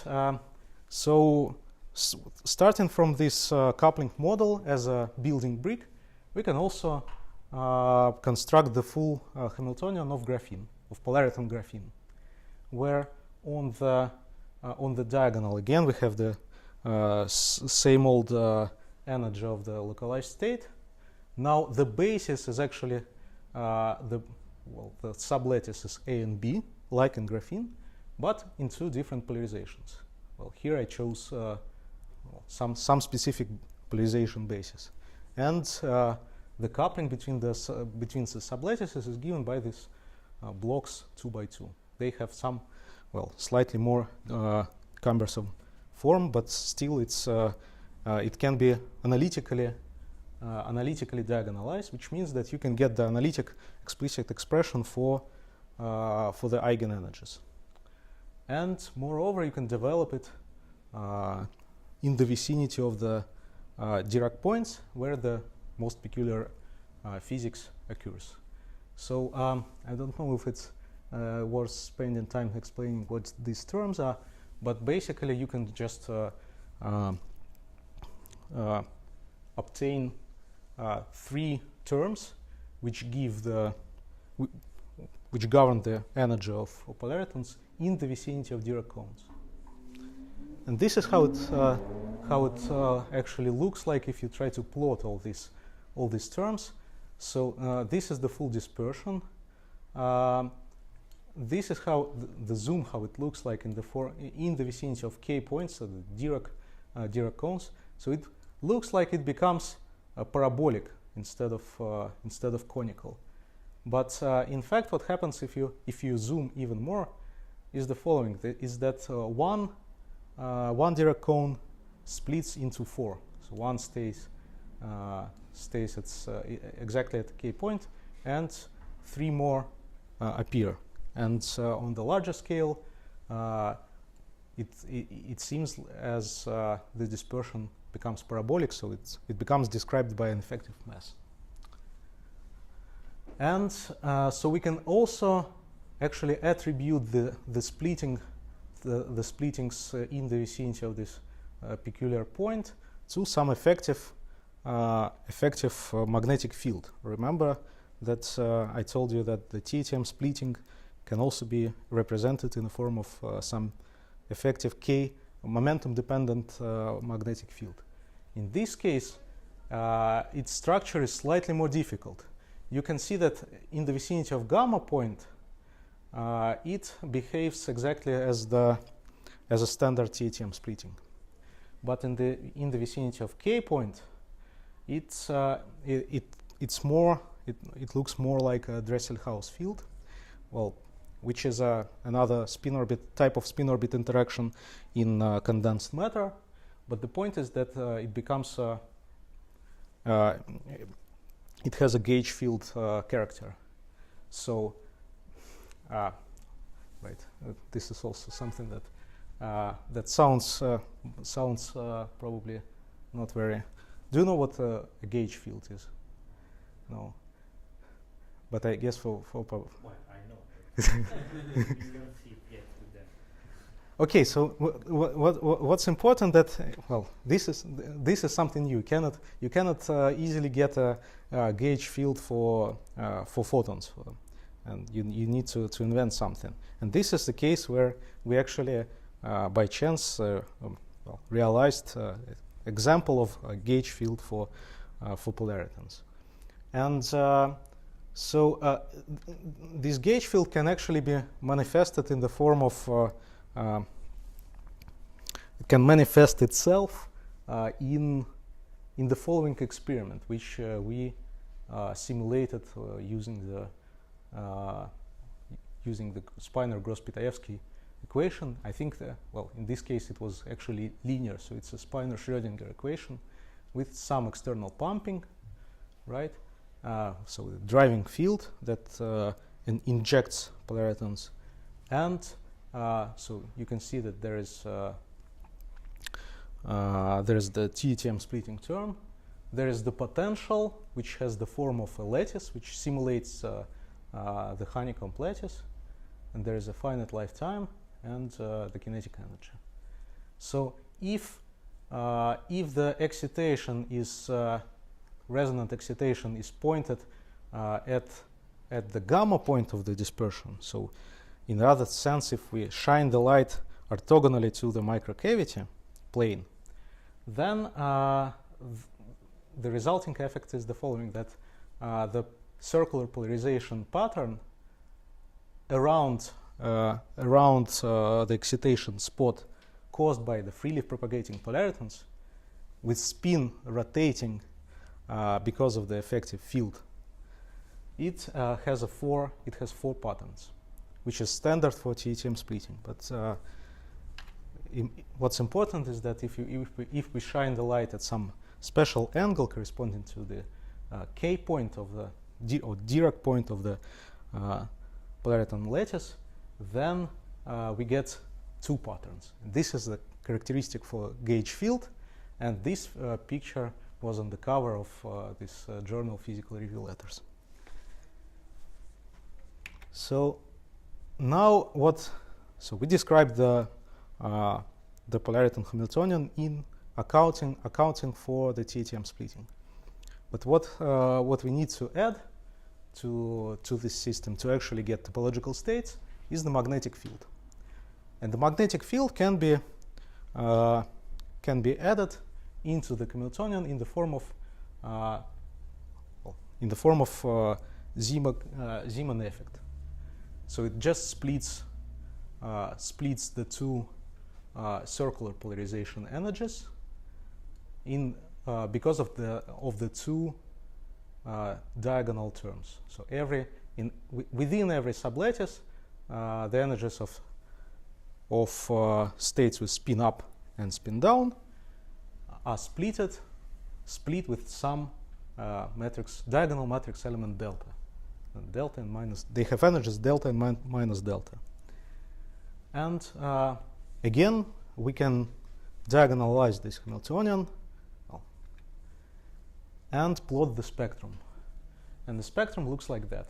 so starting from this coupling model as a building brick, we can also construct the full Hamiltonian of graphene, of polariton graphene, where on the diagonal again we have the same old energy of the localized state. Now the basis is actually the sublattice is A and B, like in graphene, but in two different polarizations. Well, here I chose some specific polarization basis, and the coupling between the sublattices is given by these blocks 2 by 2. They have some, well, slightly more cumbersome form, but still it can be analytically diagonalized, which means that you can get the analytic explicit expression for the eigenenergies. And moreover, you can develop it in the vicinity of the Dirac points where the most peculiar physics occurs. So I don't know if it's worth spending time explaining what these terms are, but basically you can just obtain 3 terms which govern the energy of polaritons in the vicinity of Dirac cones. And this is how it actually looks like if you try to plot all these terms. So this is the full dispersion. This is how the zoom, how it looks like in the vicinity of k points, so the Dirac cones. So it looks like it becomes parabolic instead of conical. But in fact, what happens if you zoom even more is the following: is that one Dirac cone splits into 4. So one stays exactly at the k point, and 3 more appear. And on the larger scale, it seems as the dispersion becomes parabolic, so it becomes described by an effective mass. And so we can also actually attribute the splittings in the vicinity of this peculiar point to some effective magnetic field. Remember that I told you that the TTM splitting can also be represented in the form of some effective K momentum-dependent magnetic field. In this case, its structure is slightly more difficult. You can see that in the vicinity of gamma point, it behaves exactly as a standard TTM splitting. But in the vicinity of K point, it looks more like a Dresselhaus field, well, which is another type of spin orbit interaction in condensed matter. But the point is that it has a gauge field character. So, this is also something that sounds probably not very. Do you know what a gauge field is? No. But I guess for well, I know. You don't see it yet with them. Okay, so what's important that this is something new. You cannot easily get a gauge field for photons, and you need to invent something. And this is the case where we actually by chance realized example of a gauge field for polaritons. And so this gauge field can actually be manifested in the form of it can manifest itself in the following experiment, which we simulated using the Spiner-Gross-Pitaevsky equation. I think in this case it was actually linear, so it's a Spiner-Schrödinger equation with some external pumping, right? So the driving field that injects polaritons, and so you can see that there is the TTM splitting term. There is the potential, which has the form of a lattice, which simulates the honeycomb lattice, and there is a finite lifetime and the kinetic energy. So if the excitation is resonant excitation is pointed at the gamma point of the dispersion. So in the other sense, if we shine the light orthogonally to the microcavity plane, then the resulting effect is the following, that the circular polarization pattern around the excitation spot caused by the freely propagating polaritons with spin rotating because of the effective field. It has four patterns, which is standard for TETM splitting. But what's important is that if we shine the light at some special angle corresponding to the K point of the or Dirac point of the polariton lattice, then we get two patterns. This is the characteristic for gauge field, and this picture was on the cover of this journal Physical Review Letters. So now so we described the polariton Hamiltonian in accounting for the TETM splitting. But what we need to add to this system to actually get topological states is the magnetic field. And the magnetic field can be added into the Hamiltonian in the form of Zeeman effect. So it just splits the two circular polarization energies in because of the two diagonal terms. So within every sublattice, the energies of states with spin up and spin down are split with some diagonal matrix element delta. And delta and minus, they have energies delta and minus delta. And again, we can diagonalize this Hamiltonian and plot the spectrum. And the spectrum looks like that.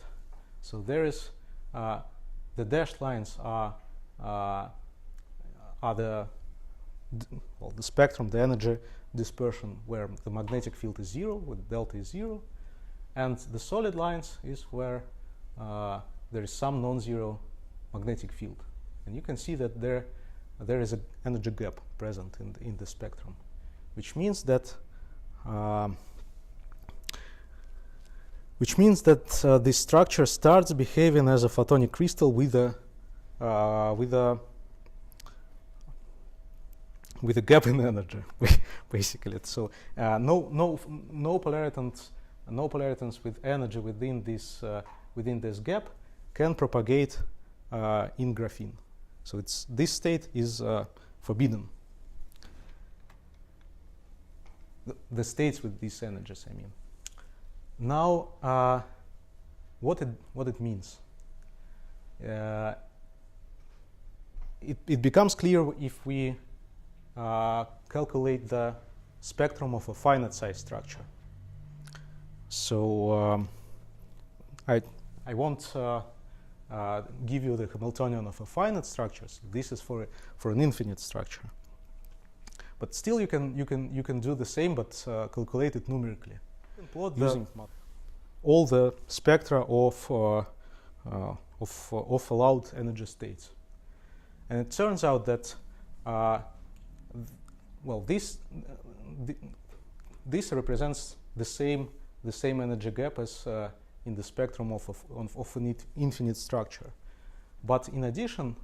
So there is the dashed lines are the spectrum, the energy dispersion where the magnetic field is 0, with delta is 0, and the solid lines is where there is some non-zero magnetic field. And you can see that there is an energy gap present in the spectrum, which means that this structure starts behaving as a photonic crystal with a gap in energy, basically. So no polaritons with energy within this gap can propagate in graphene. So this state is forbidden. The states with these energies, I mean. Now, what it means? It becomes clear if we calculate the spectrum of a finite size structure. So I won't give you the Hamiltonian of a finite structure. So this is for an infinite structure. But still, you can do the same, but calculate it numerically. Plot using all the spectra of allowed energy states, and it turns out that this represents the same energy gap as in the spectrum of an infinite structure. But in addition,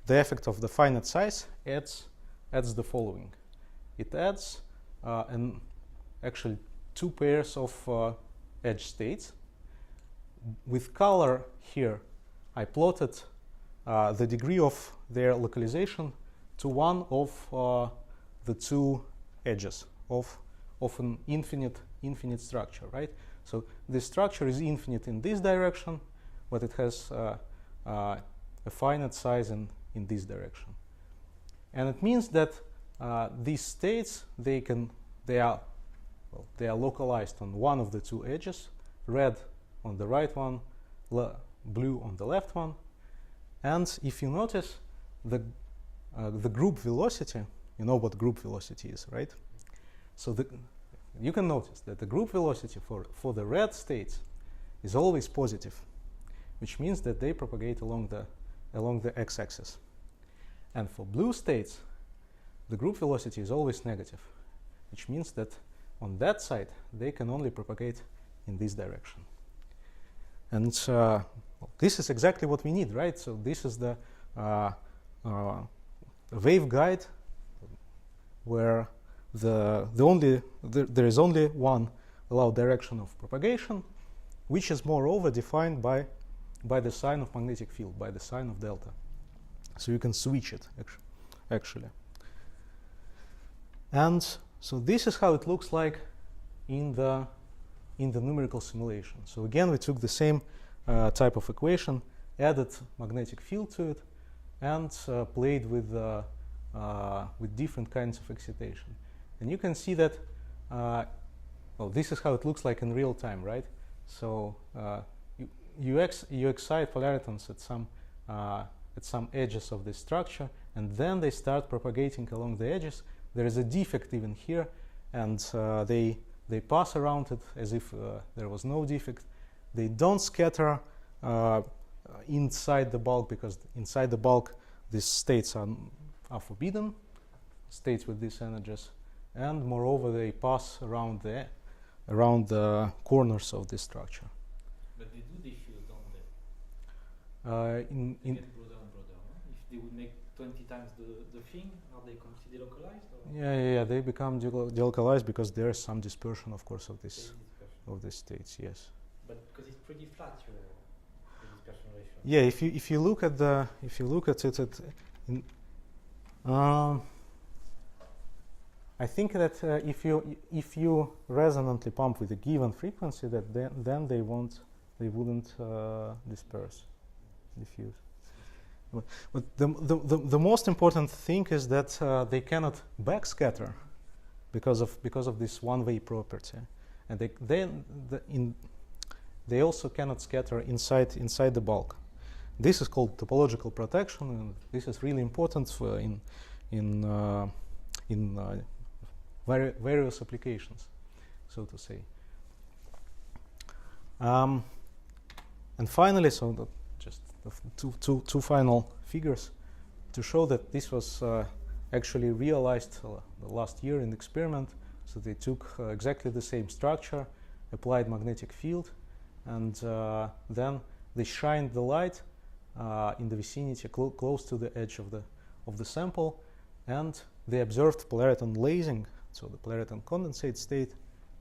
the effect of the finite size adds the following. It adds actually two pairs of edge states. With color here, I plotted the degree of their localization to one of the two edges of an infinite structure, right? So this structure is infinite in this direction, but it has a finite size in this direction. And it means that these states, they are localized on one of the two edges, red on the right one, blue on the left one. And if you notice the group velocity, you know what group velocity is, right? So you can notice that the group velocity for the red states is always positive, which means that they propagate along the x-axis. And for blue states, the group velocity is always negative, which means that on that side they can only propagate in this direction. And this is exactly what we need, right? So this is the waveguide where there is only one allow direction of propagation, which is moreover defined by the sign of magnetic field, by the sign of delta. So you can switch it actually. And so this is how it looks like in the numerical simulation. So again, we took the same type of equation, added magnetic field to it, and played with different kinds of excitation. And you can see that, well, this is how it looks like in real time, right? So you excite polaritons at some edges of this structure, and then they start propagating along the edges. There is a defect even here, and they pass around it as if there was no defect. They don't scatter inside the bulk, because inside the bulk these states are forbidden, states with these energies, and moreover they pass around the corners of this structure. But they do diffuse, don't they? They get broader and broader. No? If they would make 20 times the thing, are they completely delocalized? Or? Yeah, they become delocalized because there is some dispersion, of course, of these states. Yes. But because it's pretty flat, the dispersion ratio. Yeah, if you look at it, I think that if you resonantly pump with a given frequency, that then they wouldn't diffuse. But the most important thing is that they cannot backscatter because of this one-way property, and they also cannot scatter inside the bulk. This is called topological protection, and this is really important for in various applications, so to say. And finally, so just two final figures to show that this was actually realized last year in the experiment. So they took exactly the same structure, applied magnetic field, and then they shined the light in the vicinity close to the edge of the sample, and they observed polariton lasing, so the polariton condensate state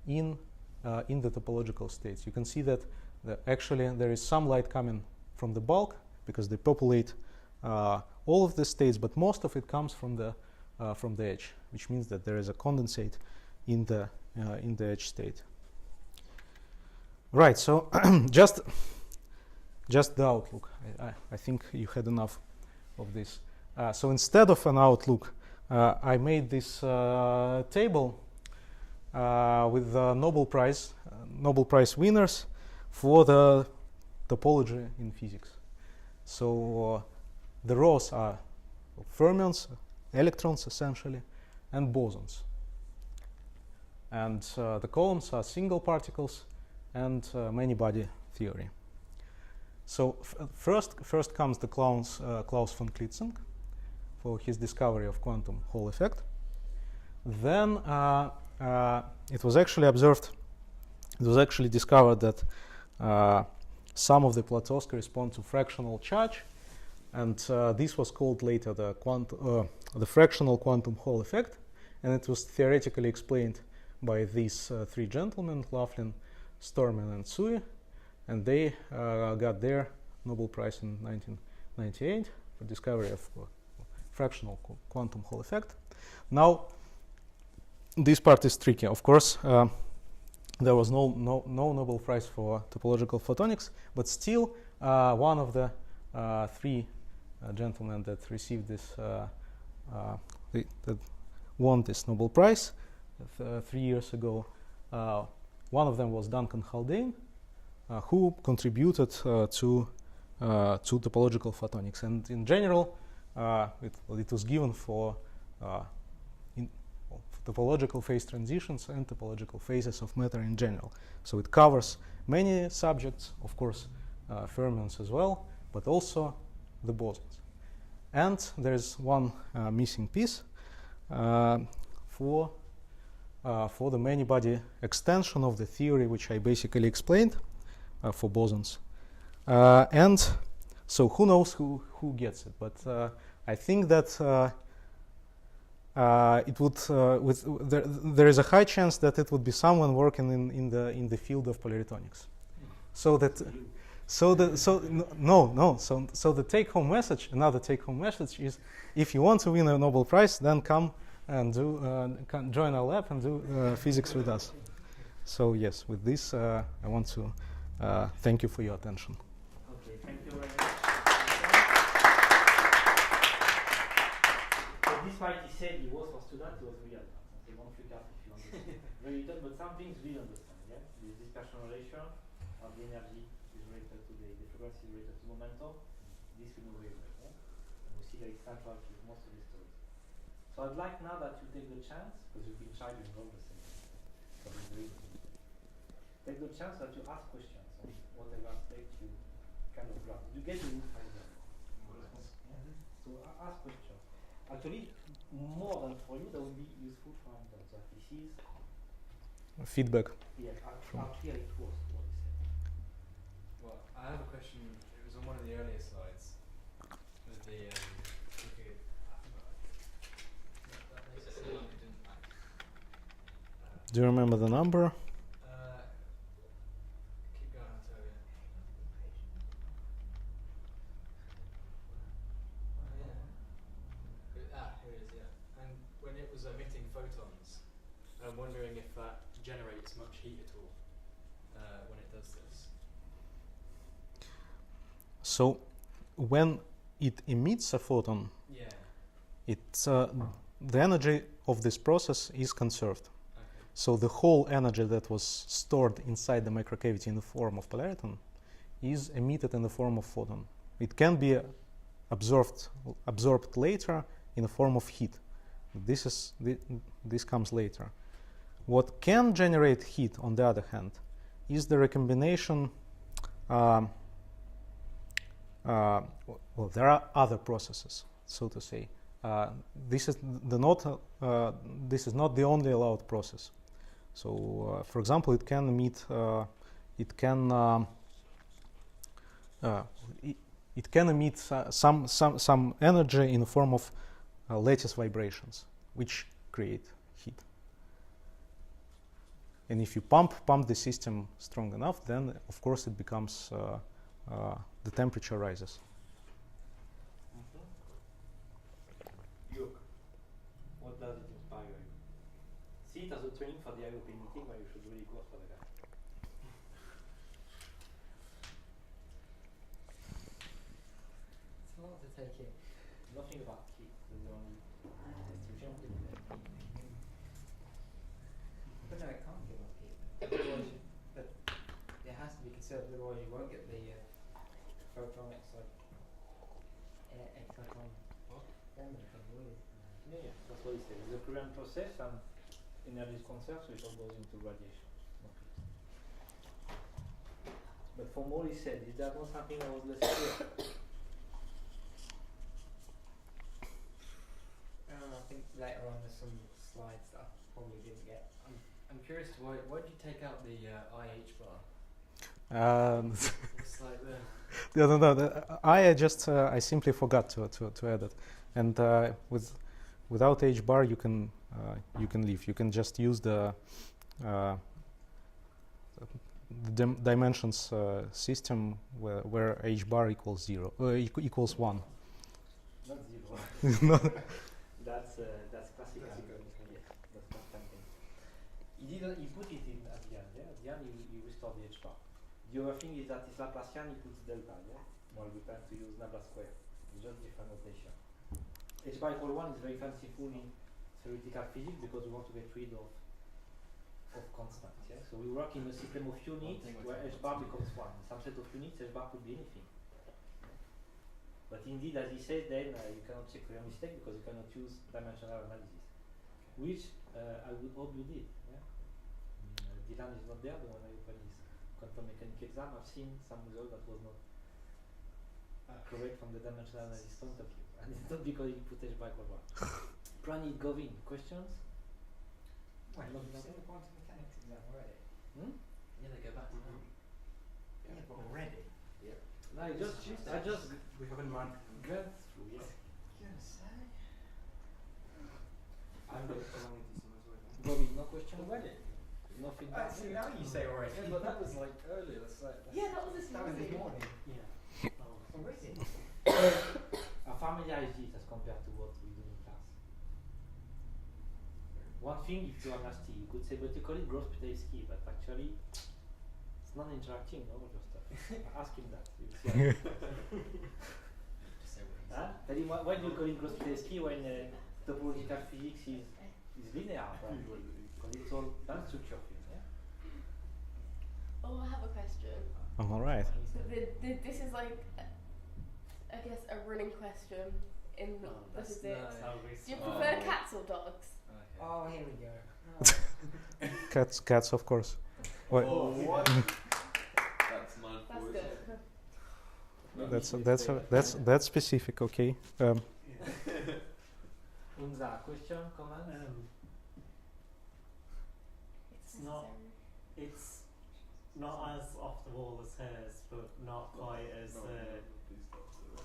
in the topological states. You can see that actually there is some light coming from the bulk because they populate all of the states, but most of it comes from the edge, which means that there is a condensate in the edge state. Right. So just the outlook. I think you had enough of this. So instead of an outlook, I made this table with Nobel Prize winners for the topology in physics. So the rows are fermions, electrons essentially, and bosons. And the columns are single particles and many-body theory. So first comes the Klaus von Klitzing for his discovery of quantum Hall effect. Then it was actually discovered that some of the plateaus correspond to fractional charge, and this was called later the fractional quantum Hall effect, and it was theoretically explained by these three gentlemen, Laughlin, Storman, and Tsui, and they got their Nobel Prize in 1998 for discovery of fractional quantum Hall effect. Now, this part is tricky. Of course, there was no Nobel Prize for topological photonics, but still, one of the three gentlemen that received this, that won this Nobel Prize 3 years ago, one of them was Duncan Haldane, who contributed to topological photonics, and in general, it was given for topological phase transitions and topological phases of matter in general. So it covers many subjects, of course, fermions as well, but also the bosons. And there's one missing piece for the many-body extension of the theory, which I basically explained for bosons. And so who knows who gets it? But I think that it would there is a high chance that it would be someone working in the field of polyretonics. So that so the take-home message, another take-home message is, if you want to win a Nobel Prize, then come and join our lab and do physics with us. So yes, with this I want to thank you for your attention. Okay, thank you very much. Despite he said he was for students, he was really advanced. They won't freak out if you understand. Very little, but some things we understand. Yeah, this dispersion relation of the energy is related to the frequency is related to momentum. This we know very well. Yeah? And we see that it's central to most of the stories. So I'd like now that you take the chance, because you've been shy during all the sessions, so it's very good. Take the chance that you ask questions on whatever aspect you kind of grasp. You get the inside there. So ask questions. Actually, more than for you, that would be useful for Anton. So this is feedback. Yeah, how clear it was what he said. Well, I have a question. It was on one of the earlier slides with the Do you remember the number? Keep going, I'll tell you. Here it is, yeah. And when it was emitting photons, I'm wondering if that generates much heat at all when it does this. So when it emits a photon, Yeah. the energy of this process is conserved. Okay. So the whole energy that was stored inside the microcavity in the form of polariton is emitted in the form of photon. It can be absorbed later in the form of heat. This comes later. What can generate heat, on the other hand, is the recombination. Well, there are other processes, so to say. This is not the only allowed process. So, for example, it can emit some energy in the form of lattice vibrations, which create heat. And if you pump the system strong enough, then of course it becomes the temperature rises. Look, what does it inspire you? See it as a training for the IOP meeting where you should really go for the guy. It's a lot to take in. Nothing about heat. There's only institution. But no, it can't give off heat. Otherwise, but it has to be conserved, otherwise you won't get the photon exciton. Yeah, that's what he said. It's a current process and energy is conserved, so it all goes into radiation. Okay. But from all he said, is that not something that was less clear? I think later on there's some slides that I probably didn't get. I'm curious to why did you take out the IH bar? It's like I simply forgot to add it, and without H bar you can leave. You can just use the dimensions system where H bar equals 0 equals 1. Not 0. That's classical. Yes, that's not something. He put it in at the end. Yeah? At the end, he restored the H bar. The other thing is that it's Laplacian, he puts delta. Yeah, while we plan to use Nabla square. It's just different notation. H bar equal 1 is very fanciful in theoretical physics because we want to get rid of constants. Yeah, so we work in a system of units where H bar becomes 1. In some set of units, H bar could be anything. But indeed, as he said, then you cannot check for your mistake because you cannot use dimensional analysis, which I would hope you did. Yeah? Dylan is not there, but when I opened his quantum mechanics exam, I've seen some result that was not correct from the dimensional analysis point of view. And it's not because you put H bar equal 1. Pranit Govin, questions? Wait, you've seen the quantum mechanics exam already? yeah, they go back to that. Yeah, but already? Yeah. No, I just we haven't run went through, yeah. Gonna say. I'm going to magnetism as well. Bobby, no question already? No feedback? Actually, now you say already. Yeah, but that was like earlier. That's like Yeah, that was this That was this morning. morning. yeah. Already? How familiar is it as compared to what we do in class? One thing, if you are nasty, you could say, but you call it Gross-Pitevsky, but actually, it's non-interacting, no, your stuff. Ask him that. You'll see how it Just say what he Huh? said. Tell him why do you call it Gross-Pitevsky when topological physics is linear, because it's all band structure thing, yeah? Oh, I have a question. I'm all right. So this is like, I guess, a running question in the physics. Do you prefer cats or dogs? Okay. Oh, here we go. Cats, of course. Why? Oh, what? That's mindful. That's good. That's specific. Okay. Unza, question, comment? It's not. It's not as off the wall as hers, but not quite as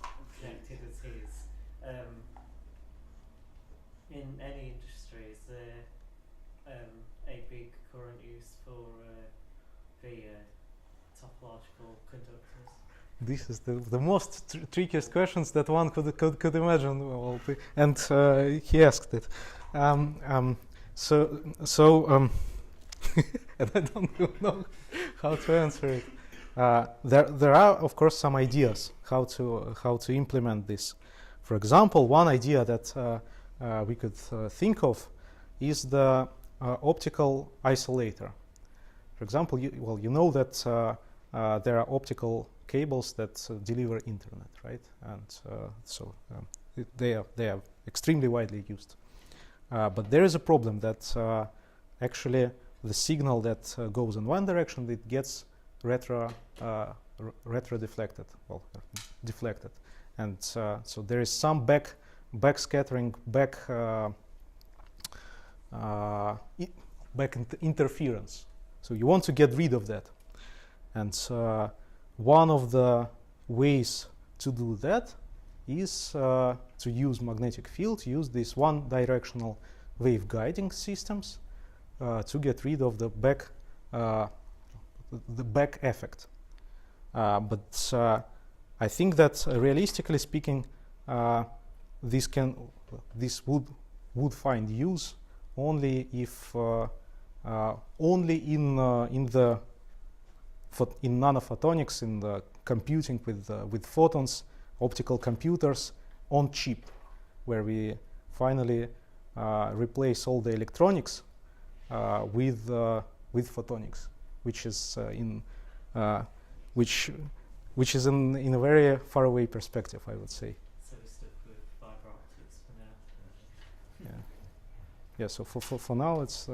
objective as his. In any industry, is there a big current use for the topological conductors? This is the most trickiest questions that one could imagine. Well, and he asked it. And I don't know how to answer it. There are, of course, some ideas how to implement this. For example, one idea that we could think of is the optical isolator. For example, you know that there are optical cables that deliver internet, right? And they are extremely widely used. But there is a problem that actually the signal that goes in one direction, it gets retro deflected, deflected, and so there is some back scattering, back interference. So you want to get rid of that, and one of the ways to do that is to use magnetic field, use these one-directional wave guiding systems to get rid of the back effect. But I think that realistically speaking, this would find use only if only in nanophotonics, in the computing with photons, optical computers on chip, where we finally replace all the electronics with photonics, which is in a very far away perspective, I would say. So we stick with fiber optics for now. Yeah. Yeah. So for now, it's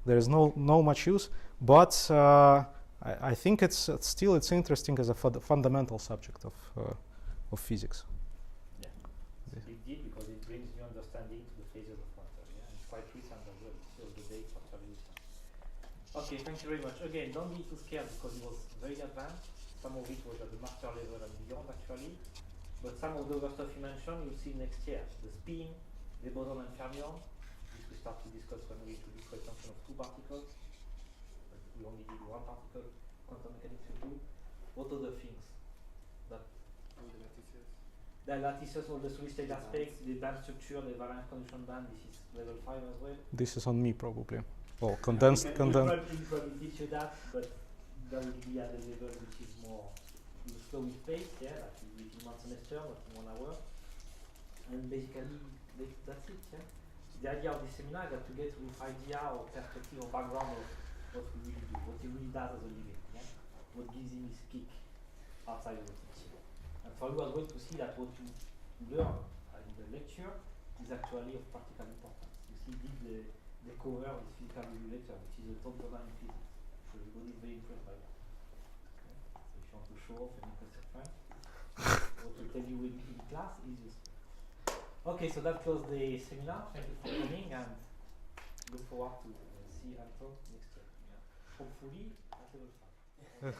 there is no much use, but I think it's still interesting as a fundamental subject of physics. Yeah, it's a big deal because it brings new understanding to the phases of matter. Yeah, and it's quite recent as well. It's still the date actually recent. Okay, thank you very much. Again, don't be too scared because it was very advanced. Some of it was at the master level and beyond actually. But some of the other stuff you mentioned, you'll see next year. The spin, the boson and fermion, which we start to discuss when we introduce, for example, of two particles. But we only did one particle, quantum mechanics will do. What other things? The lattices, all the solid-state aspects, the band structure, the valence conduction band, this is level 5 as well. This is on me probably. Well, We'll condensed. probably teach you that, but that will be at a level which is more slow with pace, yeah, like within one semester, not in 1 hour. And basically, that's it, yeah. The idea of this seminar is that to get with idea or perspective or background of what we really do, what he really does as a living, yeah. What gives him his kick outside of the teaching. And for you as well to see that what you learn in the lecture is actually of practical importance. You see, the cover of this physical review lecture, which is a top domain in physics. So everybody is very impressed by that. Okay? So if you want to show off and impress your friends, what to tell you in class is useful. Okay, so that closes the seminar. Thank you for coming and look forward to see Anton next year. Yeah. Hopefully at level 5.